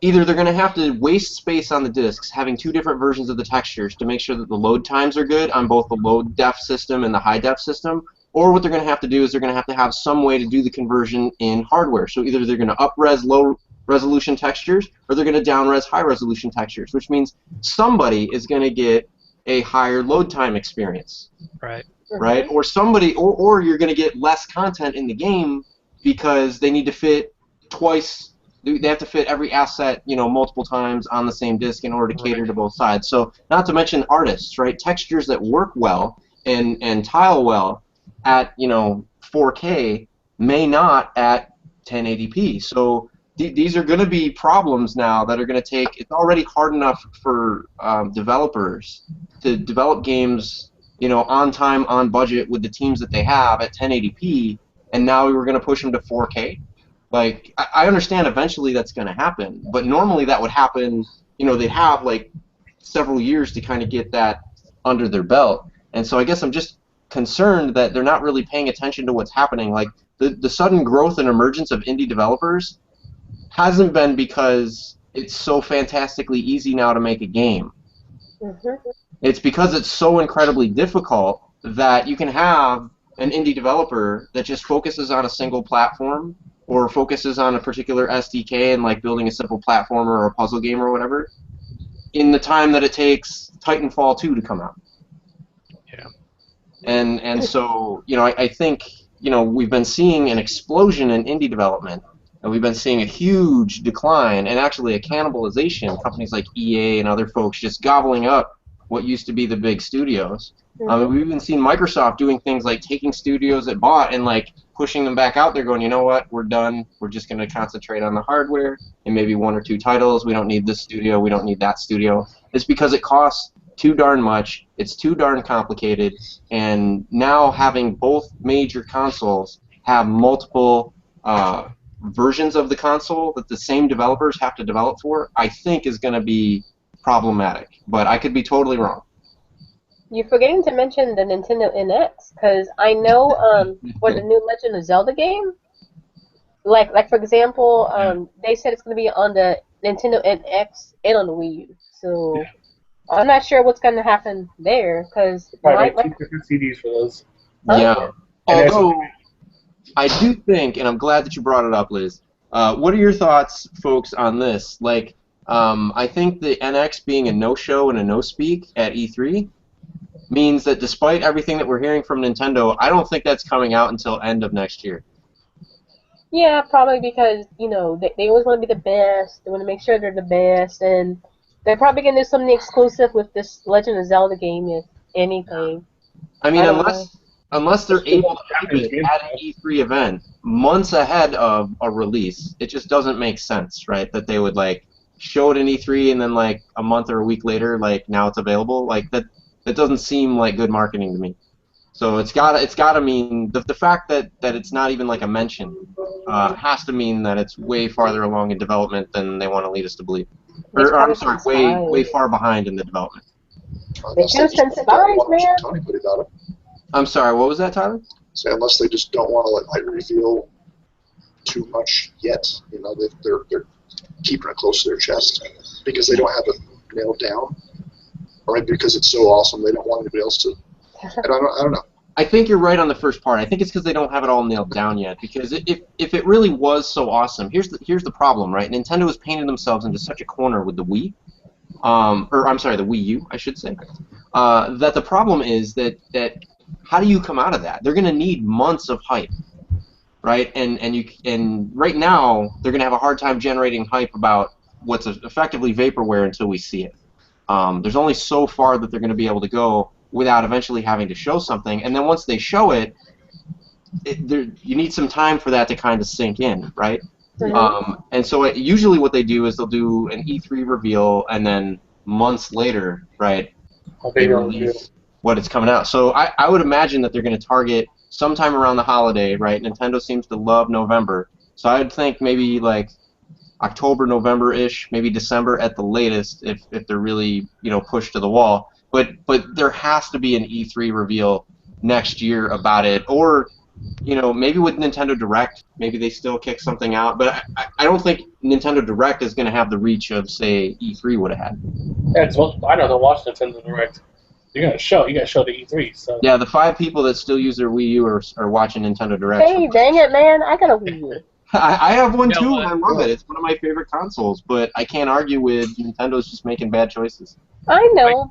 S1: either they're going to have to waste space on the disks, having two different versions of the textures to make sure that the load times are good on both the low def system and the high def system, or what they're going to have to do is they're going to have some way to do the conversion in hardware. So either they're going to up-res low resolution textures, or they're going to down-res high resolution textures, which means somebody is going to get a higher load time experience.
S5: Right.
S1: Right? Or somebody, or you're going to get less content in the game because they need to fit twice. They have to fit every asset, multiple times on the same disk in order to cater to both sides. So, not to mention artists, right? Textures that work well and tile well at 4K may not at 1080p. So these are going to be problems now that are going to take. It's already hard enough for developers to develop games, on time, on budget, with the teams that they have at 1080p, and now we're going to push them to 4K. Like, I understand eventually that's going to happen, but normally that would happen, they'd have, like, several years to kind of get that under their belt. And so I guess I'm just concerned that they're not really paying attention to what's happening. Like, the sudden growth and emergence of indie developers hasn't been because it's so fantastically easy now to make a game. It's because it's so incredibly difficult that you can have an indie developer that just focuses on a single platform or focuses on a particular SDK and, like, building a simple platformer or a puzzle game or whatever in the time that it takes Titanfall 2 to come out.
S5: Yeah.
S1: And so, I think, we've been seeing an explosion in indie development, and we've been seeing a huge decline and actually a cannibalization. Companies like EA and other folks just gobbling up what used to be the big studios. We've even seen Microsoft doing things like taking studios it bought and, like, pushing them back out there going, you know what, we're done. We're just going to concentrate on the hardware and maybe one or two titles. We don't need this studio. We don't need that studio. It's because it costs too darn much. It's too darn complicated. And now having both major consoles have multiple versions of the console that the same developers have to develop for, I think is going to be problematic. But I could be totally wrong.
S2: You're forgetting to mention the Nintendo NX, because I know for the new Legend of Zelda game, like for example, they said it's going to be on the Nintendo NX and on the Wii U. So I'm not sure what's going to happen there, because
S4: Probably make 2 different CDs for those.
S1: Yeah.
S4: And
S1: Although I do think, and I'm glad that you brought it up, Liz. What are your thoughts, folks, on this? Like, I think the NX being a no-show and a no-speak at E3 means that despite everything that we're hearing from Nintendo, I don't think that's coming out until end of next year.
S2: Yeah, probably because, they always want to be the best. They want to make sure they're the best, and they're probably going to do something exclusive with this Legend of Zelda game, if anything.
S1: I mean,
S2: I don't know.
S1: unless they're able to keep it at an E3 event months ahead of a release, it just doesn't make sense, right? That they would like show it in E3 and then like a month or a week later, like now it's available. Like that doesn't seem like good marketing to me. So it's gotta mean the fact that it's not even like a mention has to mean that it's way farther along in development than they want to lead us to believe. Or I'm sorry, way far behind in the development.
S2: They should have sent spies, man.
S3: Tony put about it.
S1: I'm sorry, what was that, Tyler?
S3: So unless they just don't want to let light reveal too much yet, they're keeping it close to their chest because they don't have it nailed down, or maybe because it's so awesome they don't want anybody else to. I don't know.
S1: I think you're right on the first part. I think it's because they don't have it all nailed down yet. Because if it really was so awesome, here's the problem, right? Nintendo has painted themselves into such a corner with the Wii, or I'm sorry, the Wii U, I should say. That the problem is that how do you come out of that? They're going to need months of hype, right? And right now they're going to have a hard time generating hype about what's effectively vaporware until we see it. There's only so far that they're going to be able to go without eventually having to show something, and then once they show it, you need some time for that to kind of sink in, right?
S2: Mm-hmm.
S1: And so usually what they do is they'll do an E3 reveal, and then months later, right, they release what it's coming out. So I would imagine that they're going to target sometime around the holiday, right? Nintendo seems to love November, so I would think maybe like October, November-ish, maybe December at the latest, if they're really pushed to the wall. But there has to be an E3 reveal next year about it, or maybe with Nintendo Direct, maybe they still kick something out. But I don't think Nintendo Direct is going to have the reach of say E3 would have had.
S4: Yeah, I know they'll watch Nintendo Direct. You gotta show the E3. So
S1: yeah, the 5 people that still use their Wii U are watching Nintendo Direct.
S2: Hey, dang it, man! I got a Wii U.
S1: I have one too, and I love it. It's one of my favorite consoles, but I can't argue with Nintendo's just making bad choices.
S2: I know,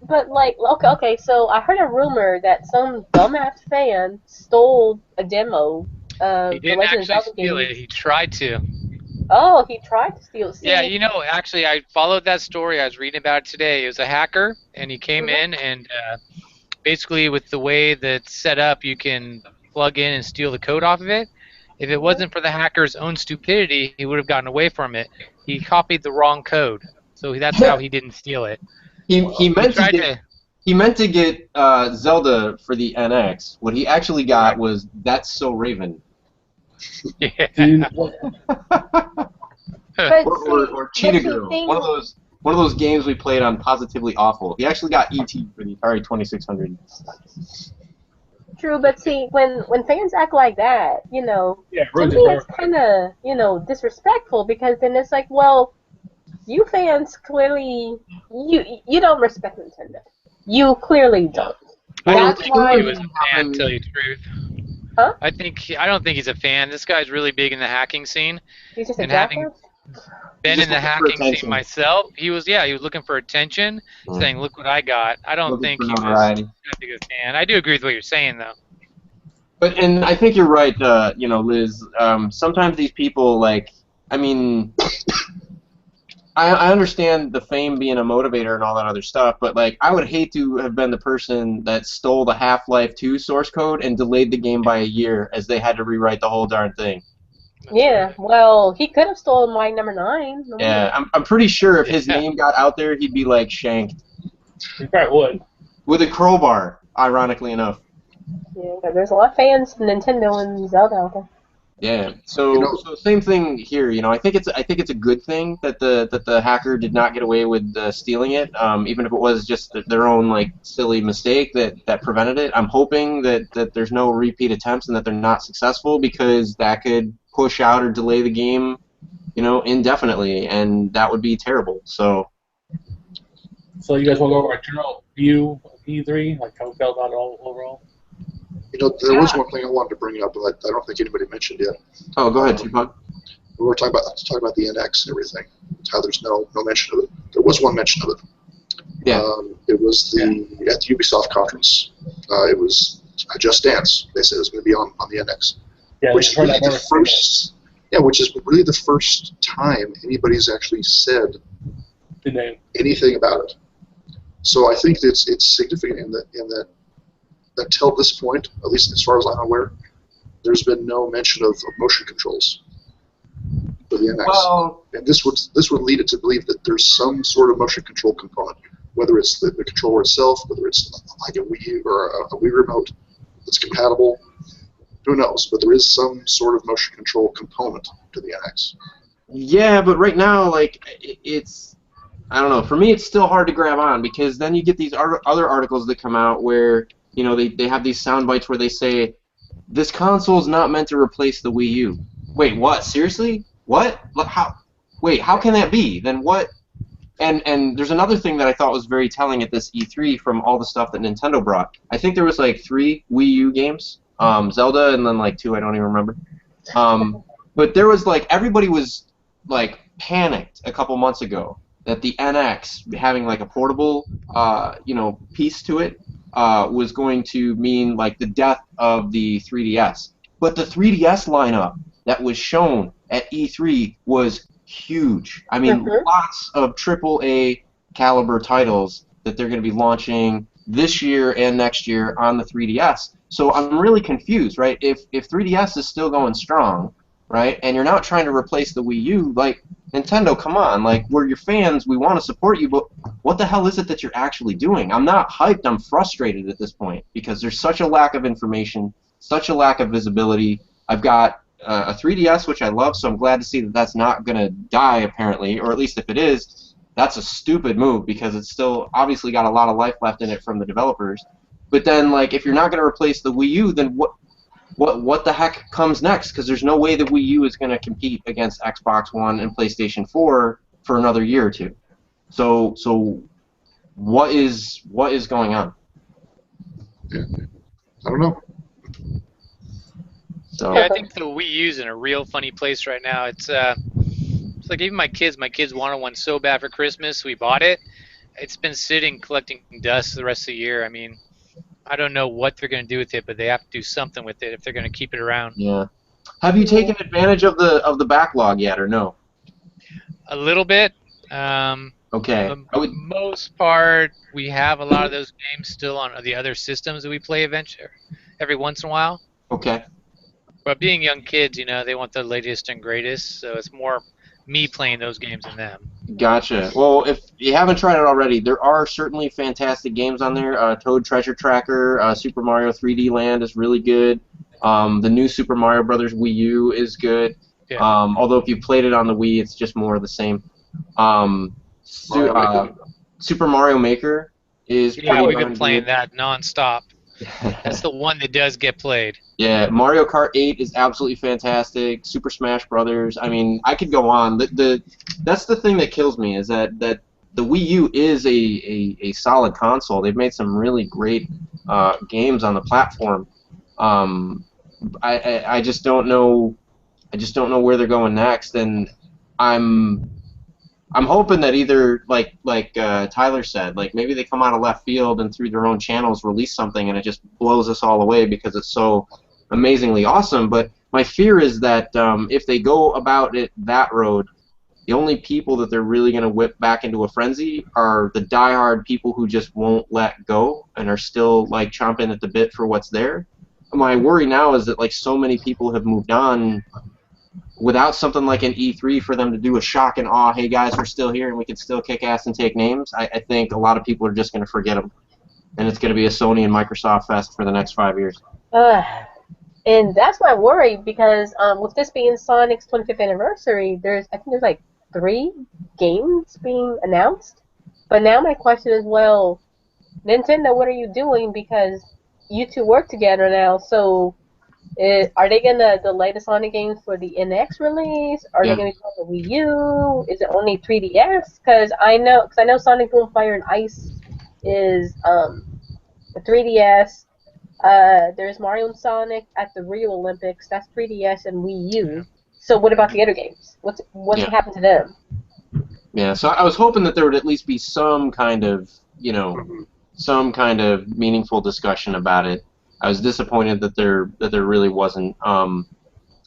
S2: but like, okay, so I heard a rumor that some dumbass fan stole a demo of
S5: He
S2: the
S5: didn't
S2: Legend of
S5: actually
S2: Zelda
S5: steal
S2: game.
S5: it. He tried to.
S2: Oh, he tried to steal it. See,
S5: Yeah, actually, I followed that story. I was reading about it today. It was a hacker, and he came in, and basically, with the way that's set up, you can plug in and steal the code off of it. If it wasn't for the hacker's own stupidity, he would have gotten away from it. He copied the wrong code, so that's how he didn't steal it.
S1: He meant to get Zelda for the NX. What he actually got was That's So Raven.
S5: Yeah.
S1: or Cheetah Girl. One of those games we played on Positively Awful. He actually got E.T. for the Atari 2600.
S2: True, but see, when fans act like that, to me it's kind of, disrespectful, because then it's like, well, you fans clearly, you don't respect Nintendo. You clearly don't.
S5: I don't
S2: That's
S5: think
S2: why.
S5: he was a fan, to tell you the truth.
S2: Huh?
S5: I don't think he's a fan. This guy's really big in the hacking scene.
S2: He's just a
S5: And having
S2: jackass?
S5: been
S1: Just
S5: in the
S1: looking for
S5: hacking
S1: attention.
S5: scene myself, he was looking for attention, saying, "Look what I got." I don't
S1: Looking
S5: think
S1: for
S5: he was
S1: notoriety.
S5: that big a fan. I do agree with what you're saying, though.
S1: And I think you're right, Liz. Sometimes these people, like, I mean, I understand the fame being a motivator and all that other stuff, but like, I would hate to have been the person that stole the Half-Life 2 source code and delayed the game by a year as they had to rewrite the whole darn thing.
S2: Yeah, well, he could have stolen my number 9.
S1: Yeah, I'm pretty sure if his name got out there, he'd be like shanked
S4: he probably would.
S1: with a crowbar. Ironically enough.
S2: Yeah, there's a lot of fans of Nintendo and Zelda out there.
S1: Yeah.
S3: You
S1: So
S3: know,
S1: so same thing here. I think it's a good thing that the hacker did not get away with stealing it. Even if it was just their own like silly mistake that prevented it. I'm hoping that there's no repeat attempts and that they're not successful, because that could push out or delay the game, indefinitely, and that would be terrible. So
S4: So you guys want to go over our general view of E3, like how we felt about it all overall?
S3: there was
S2: Yeah.
S3: one thing I wanted to bring up, but I don't think anybody mentioned yet.
S1: oh, go ahead, Tupac.
S3: We were talking about the NX and everything. How there's no mention of it. There was one mention of it.
S1: Yeah.
S3: It was at the Ubisoft conference. It was a Just Dance. They said it was going to be on the NX,
S4: Yeah,
S3: which is
S4: Detroit,
S3: really
S4: I've never
S3: the
S4: seen it.
S3: first. Yeah, which is really the first time anybody's actually said
S4: The name.
S3: anything about it. So I think it's significant in that until this point, at least as far as I'm aware, there's been no mention of motion controls for the NX.
S1: Well,
S3: And this would lead it to believe that there's some sort of motion control component, whether it's the controller itself, whether it's like a Wii U or a Wii remote that's compatible. Who knows? But there is some sort of motion control component to the NX.
S1: yeah, but right now, like, it's, I don't know. For me, it's still hard to grab on, because then you get these other articles that come out where, they have these sound bites where they say, this console is not meant to replace the Wii U. Wait, what? Seriously? What? How? Wait, how can that be? Then what? And there's another thing that I thought was very telling at this E3 from all the stuff that Nintendo brought. I think there was like 3 Wii U games, Zelda, and then like 2 I don't even remember. But there was like, everybody was like panicked a couple months ago that the NX having like a portable piece to it was going to mean like the death of the 3DS. But the 3DS lineup that was shown at E3 was huge. I mean, lots of AAA caliber titles that they're going to be launching this year and next year on the 3DS. So I'm really confused, right? If 3DS is still going strong, right, and you're not trying to replace the Wii U, like, Nintendo, come on, like, we're your fans, we want to support you, but what the hell is it that you're actually doing? I'm not hyped, I'm frustrated at this point, because there's such a lack of information, such a lack of visibility. I've got a 3DS, which I love, so I'm glad to see that that's not going to die, apparently, or at least if it is, that's a stupid move, because it's still obviously got a lot of life left in it from the developers. But then, like, if you're not going to replace the Wii U, then what the heck comes next? Because there's no way the Wii U is going to compete against Xbox One and PlayStation 4 for another year or two. So what is going on?
S3: Yeah. I don't know.
S1: So
S5: Yeah, I think the Wii U's in a real funny place right now. It's like even my kids wanted one so bad for Christmas, we bought it. It's been sitting collecting dust the rest of the year. I mean, I don't know what they're going to do with it, but they have to do something with it if they're going to keep it around.
S1: yeah, have you taken advantage of the backlog yet, or no?
S5: A little bit.
S1: Okay.
S5: For the most part, we have a lot of those games still on the other systems that we play every once in a while.
S1: Okay.
S5: But being young kids, they want the latest and greatest, so it's more me playing those games than them.
S1: Gotcha. Well, if you haven't tried it already, there are certainly fantastic games on there. Toad Treasure Tracker, Super Mario 3D Land is really good. The new Super Mario Brothers Wii U is good.
S5: Yeah.
S1: Although if you played it on the Wii, it's just more of the same. Super Mario Maker is
S5: Yeah,
S1: pretty
S5: we've been
S1: darn
S5: playing
S1: good.
S5: that nonstop. That's the one that does get played.
S1: Yeah, Mario Kart 8 is absolutely fantastic. Super Smash Brothers. I mean, I could go on. That's the thing that kills me, is that the Wii U is a solid console. They've made some really great games on the platform. I just don't know. I just don't know where they're going next, and I'm hoping that either, like Tyler said, like maybe they come out of left field and through their own channels release something and it just blows us all away because it's so amazingly awesome. But my fear is that if they go about it that road, the only people that they're really going to whip back into a frenzy are the diehard people who just won't let go and are still like chomping at the bit for what's there. My worry now is that like so many people have moved on without something like an E3 for them to do a shock and awe, hey guys, we're still here and we can still kick ass and take names. I think a lot of people are just going to forget them. And it's going to be a Sony and Microsoft fest for the next 5 years.
S2: And that's my worry because with this being Sonic's 25th anniversary, I think there's like 3 games being announced. But now my question is, well, Nintendo, what are you doing? Because you two work together now, so are they gonna delay the Sonic games for the NX release? Are they
S1: Yeah.
S2: gonna go on the Wii U? Is it only 3DS? Because I know Sonic Boom Fire and Ice is the 3DS. There's Mario and Sonic at the Rio Olympics. That's 3DS and Wii U. So what about the other games? What's
S1: Yeah.
S2: gonna happen to them?
S1: Yeah. So I was hoping that there would at least be some kind of, some kind of meaningful discussion about it. I was disappointed that there really wasn't.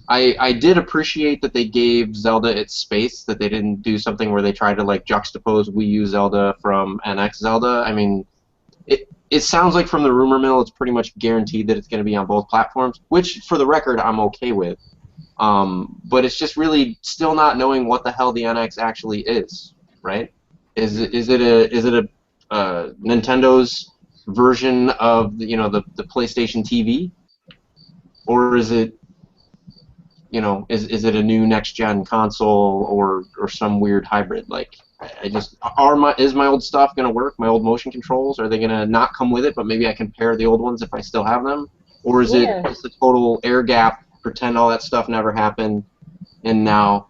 S1: I did appreciate that they gave Zelda its space, that they didn't do something where they tried to like juxtapose Wii U Zelda from NX Zelda. I mean, it sounds like from the rumor mill it's pretty much guaranteed that it's going to be on both platforms, which for the record I'm okay with. But it's just really still not knowing what the hell the NX actually is, right? Is it a Nintendo's version of the PlayStation TV, or is it is it a new next gen console or some weird hybrid? Like is my old stuff gonna work? My old motion controls, are they gonna not come with it, but maybe I can pair the old ones if I still have them? Or is it just a total air gap? Pretend all that stuff never happened, and now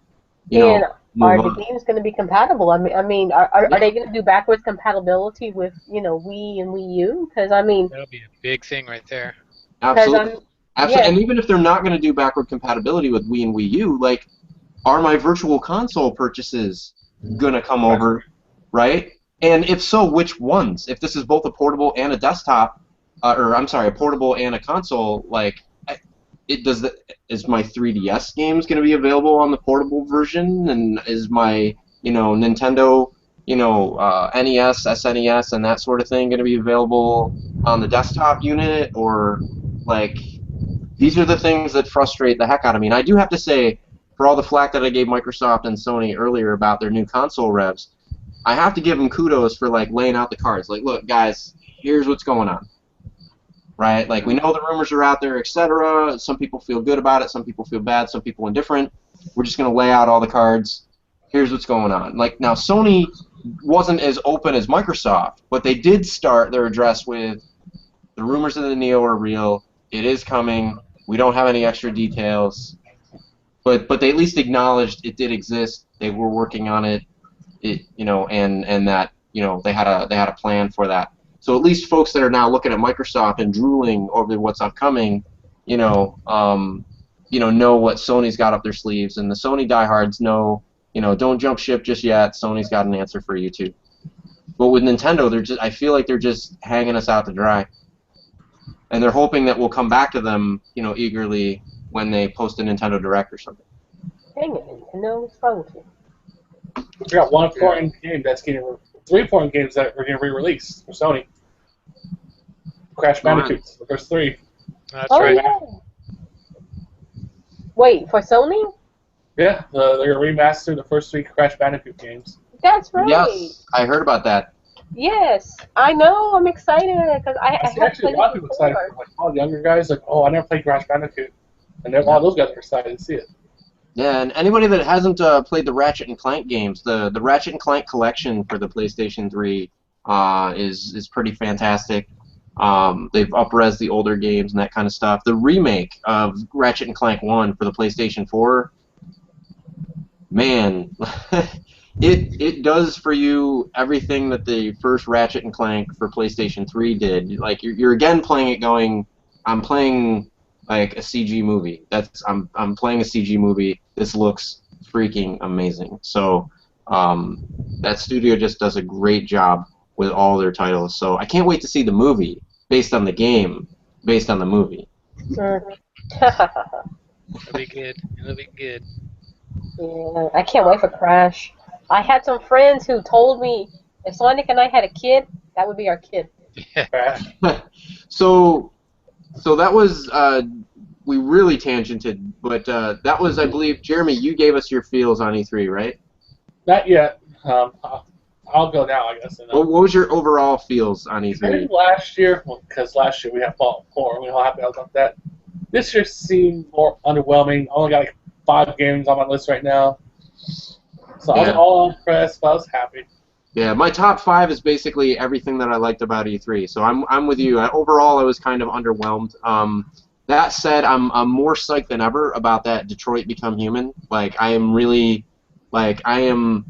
S2: And are
S1: move
S2: the
S1: on.
S2: games going to be compatible? Are they going to do backwards compatibility with Wii and Wii U? Because
S5: That'll be a big thing right there.
S1: Absolutely. Absolutely.
S2: yeah,
S1: And even if they're not going to do backward compatibility with Wii and Wii U, like, are my virtual console purchases going to come over, right? And if so, which ones? If this is both a portable and a desktop, a portable and a console, like, is my 3DS games going to be available on the portable version? And is my, Nintendo, NES, SNES, and that sort of thing going to be available on the desktop unit? Or, like, these are the things that frustrate the heck out of me. And I do have to say, for all the flack that I gave Microsoft and Sony earlier about their new console revs, I have to give them kudos for, like, laying out the cards. Like, look, guys, here's what's going on. Right? Like, we know the rumors are out there, etc. Some people feel good about it, some people feel bad, some people indifferent. We're just going to lay out all the cards. Here's what's going on. Like, now, Sony wasn't as open as Microsoft, but they did start their address with, the rumors of the Neo are real. It is coming. We don't have any extra details. But they at least acknowledged it did exist. They were working on it. And that they had a plan for that. So at least folks that are now looking at Microsoft and drooling over what's upcoming, know what Sony's got up their sleeves, and the Sony diehards know, don't jump ship just yet. Sony's got an answer for you too. But with Nintendo, I feel like they're just hanging us out to dry, and they're hoping that we'll come back to them, eagerly when they post a Nintendo Direct or something.
S2: dang it, Nintendo, what's wrong with you?
S4: We got one important game that's getting 3 important games that are getting re-released for Sony. Crash Bandicoot, the first 3.
S5: That's
S2: Oh
S5: right.
S2: yeah. Wait, for Sony?
S4: Yeah, they're gonna remaster the first 3 Crash Bandicoot games.
S2: That's right.
S1: Yes, I heard about that.
S2: Yes, I know. I'm excited because I
S4: I see
S2: have
S4: actually
S2: played
S4: a lot of
S2: it
S4: people excited.
S2: before.
S4: Like all the younger guys, like, oh, I never played Crash Bandicoot, and then all those guys are excited to see it.
S1: Yeah, and anybody that hasn't played the Ratchet and Clank games, the Ratchet and Clank collection for the PlayStation 3 is pretty fantastic. They've up-res the older games and that kind of stuff. The remake of Ratchet and Clank 1 for the PlayStation 4, man, it does for you everything that the first Ratchet and Clank for PlayStation 3 did. Like, you're again playing it going, I'm playing like a CG movie. I'm playing a CG movie. This looks freaking amazing. So that studio just does a great job with all their titles. So I can't wait to see the movie based on the game, based on the movie.
S5: It'll be good. It'll be good.
S2: Yeah, I can't wait for Crash. I had some friends who told me if Sonic and I had a kid, that would be our kid.
S4: Crash.
S1: So that was we really tangented, but that was, I believe, Jeremy, you gave us your feels on E3, right?
S4: Not yet. I'll go now, I guess.
S1: What was your overall feels on
S4: I
S1: E3?
S4: think last year, because last year we had Fallout 4, we all happy about that. This year seemed more underwhelming. I only got like 5 games on my list right now. So I wasn't all impressed, but I was happy.
S1: Yeah, my top 5 is basically everything that I liked about E3. So I'm with you. Overall, I was kind of underwhelmed. That said, I'm more psyched than ever about that Detroit Become Human. Like I am really, I'm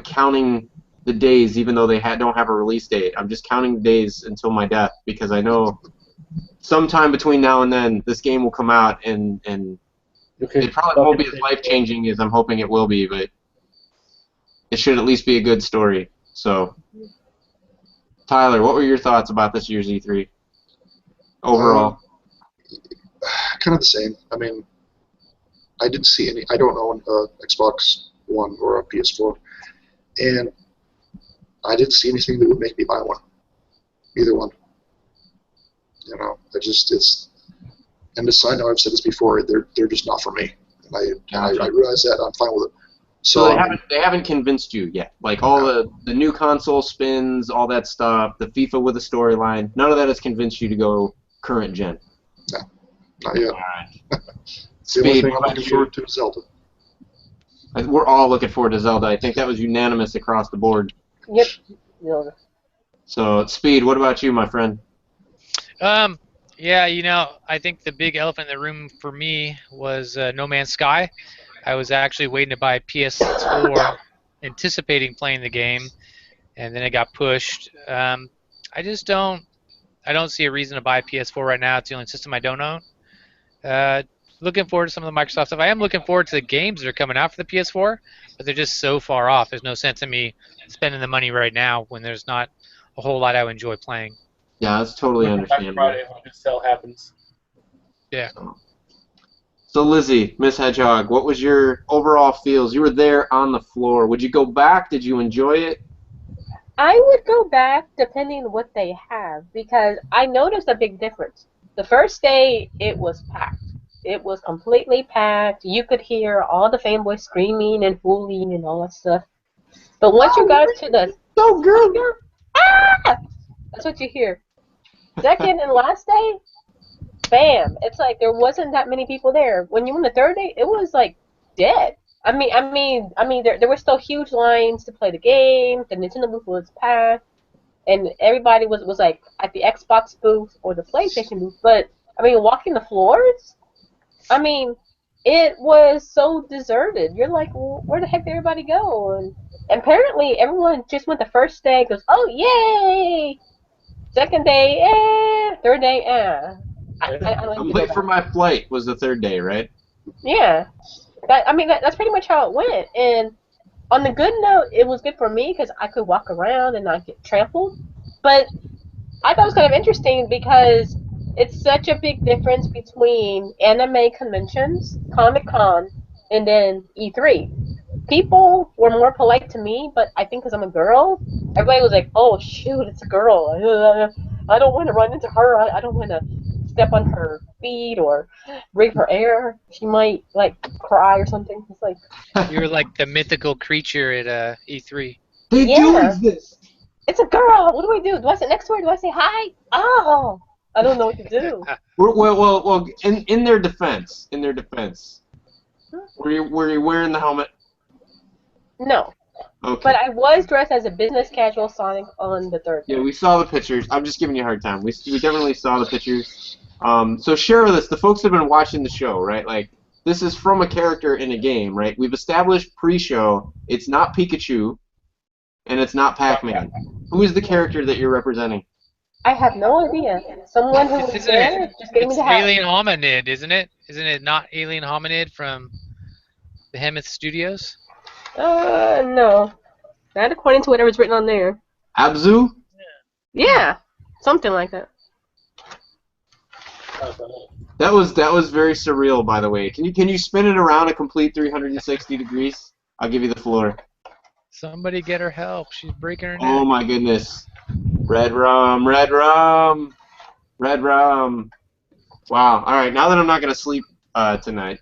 S1: counting the days, even though they don't have a release date. I'm just counting the days until my death because I know sometime between now and then this game will come out and it probably won't be as life changing as I'm hoping it will be, but it should at least be a good story. So, Tyler, what were your thoughts about this year's E3 overall?
S3: Kind of the same. I mean, I didn't see any. I don't own a Xbox One or a PS4, and I didn't see anything that would make me buy one. Either one. You know, and I know I've said this before. They're just not for me, and I realize that. I'm fine with it.
S1: So they haven't convinced you yet. Like all the new console spins, all that stuff, the FIFA with a storyline. None of that has convinced you to go current gen.
S3: No, not yet.
S1: All right.
S3: It's the only thing I'm looking forward to is Zelda.
S1: We're all looking forward to Zelda. I think that was unanimous across the board.
S2: Yep. Zelda.
S1: So, Speed, what about you, my friend?
S5: Yeah, you know, I think the big elephant in the room for me was No Man's Sky. I was actually waiting to buy a PS4, anticipating playing the game, and then it got pushed. I don't see a reason to buy a PS4 right now. It's the only system I don't own. Looking forward to some of the Microsoft stuff. I am looking forward to the games that are coming out for the PS4, but they're just so far off. There's no sense in me spending the money right now when there's not a whole lot I would enjoy playing.
S1: Yeah, that's totally understandable.
S4: Friday when the sale happens.
S5: Yeah.
S1: So, Lizzie, Miss Hedgehog, what was your overall feels? You were there on the floor. Would you go back? Did you enjoy it?
S2: I would go back depending on what they have because I noticed a big difference. The first day, it was packed. It was completely packed. You could hear all the fanboys screaming and hooling and all that stuff. But once you got to the...
S1: So good!
S2: Ah! That's what you hear. Second and last day, bam! It's like there wasn't that many people there. When you went the third day, it was like dead. I mean, there were still huge lines to play the game. The Nintendo booth was packed, and everybody was like at the Xbox booth or the PlayStation booth. But I mean, walking the floors, I mean, it was so deserted. You're like, well, where the heck did everybody go? And apparently, everyone just went the first day, goes, oh yay! Second day, third day, I
S1: I'm late for my flight was the third day, right?
S2: Yeah. That's pretty much how it went. And on the good note, it was good for me because I could walk around and not get trampled. But I thought it was kind of interesting because it's such a big difference between anime conventions, Comic-Con, and then E3. People were more polite to me, but I think because I'm a girl, everybody was like, oh, shoot, it's a girl. I don't want to run into her. I don't want to step on her feet or breathe her air. She might, like, cry or something. It's like...
S5: You were like the mythical creature at E3.
S1: They do exist!
S2: It's a girl! What do I do? Do I sit next to her? Do I say hi? Oh! I don't know what to do.
S1: Well, in their defense, were you wearing the helmet?
S2: No.
S1: Okay.
S2: But I was dressed as a business casual Sonic on the third day.
S1: Yeah, we saw the pictures. I'm just giving you a hard time. We definitely saw the pictures. So share with us, the folks have been watching the show, right? Like, this is from a character in a game, right? We've established pre-show, it's not Pikachu, and it's not Pac-Man. Who is the character that you're representing?
S2: I have no idea. Someone who was there just gave me the hat.
S5: Alien Hominid, isn't it? Isn't it not Alien Hominid from the Behemoth Studios?
S2: No. Not according to whatever's written on there.
S1: Abzu?
S2: Yeah. Something like that.
S1: That was very surreal, by the way. Can you spin it around a complete 360 degrees? I'll give you the floor.
S5: Somebody get her help. She's breaking her neck.
S1: Oh my goodness. Red rum, red rum, red rum. Wow. All right. Now that I'm not gonna sleep tonight.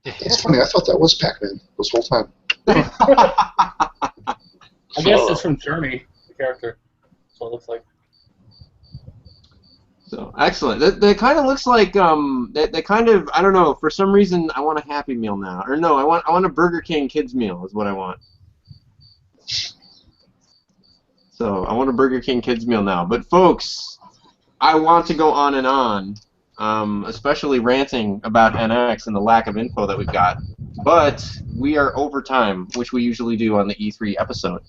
S3: It's funny. I thought that was Pac-Man this whole time.
S4: I guess it's from Journey, the character. That's what it looks like.
S1: So excellent. That kind of looks like that kind of, I don't know, for some reason I want a Happy Meal now, or no, I want a Burger King kids meal is what I want. So I want a Burger King kids meal now. But folks, I want to go on and on, especially ranting about NX and the lack of info that we've got. But we are over time, which we usually do on the E3 episode.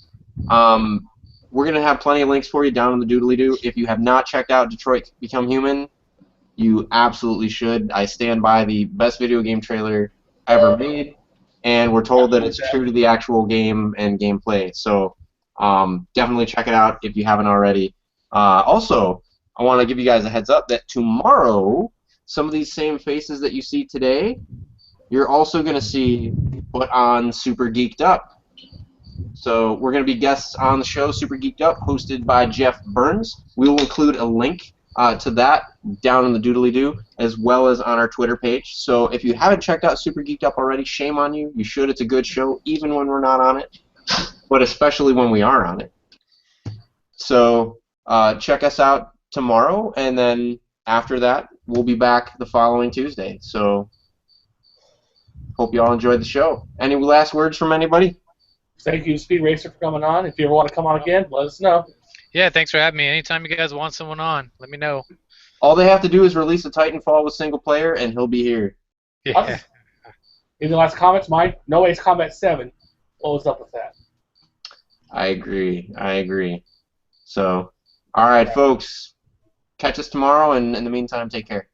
S1: We're going to have plenty of links for you down in the doodly-doo. If you have not checked out Detroit Become Human, you absolutely should. I stand by the best video game trailer ever made, and we're told that it's true to the actual game and gameplay. So definitely check it out if you haven't already. Also, I want to give you guys a heads up that tomorrow, some of these same faces that you see today, you're also going to see put on Super Geeked Up. So we're going to be guests on the show, Super Geeked Up, hosted by Jeff Burns. We will include a link to that down in the doodly-doo, as well as on our Twitter page. So if you haven't checked out Super Geeked Up already, shame on you. You should. It's a good show, even when we're not on it, but especially when we are on it. So check us out tomorrow, and then after that, we'll be back the following Tuesday. So hope you all enjoyed the show. Any last words from anybody?
S4: Thank you, Speed Racer, for coming on. If you ever want to come on again, let us know.
S5: Yeah, thanks for having me. Anytime you guys want someone on, let me know.
S1: All they have to do is release a Titanfall with single player, and he'll be here.
S5: Yeah.
S4: Any last comments, Mike? No Ace Combat 7. What was up with that?
S1: I agree. I agree. So, all right, folks. Catch us tomorrow, and in the meantime, take care.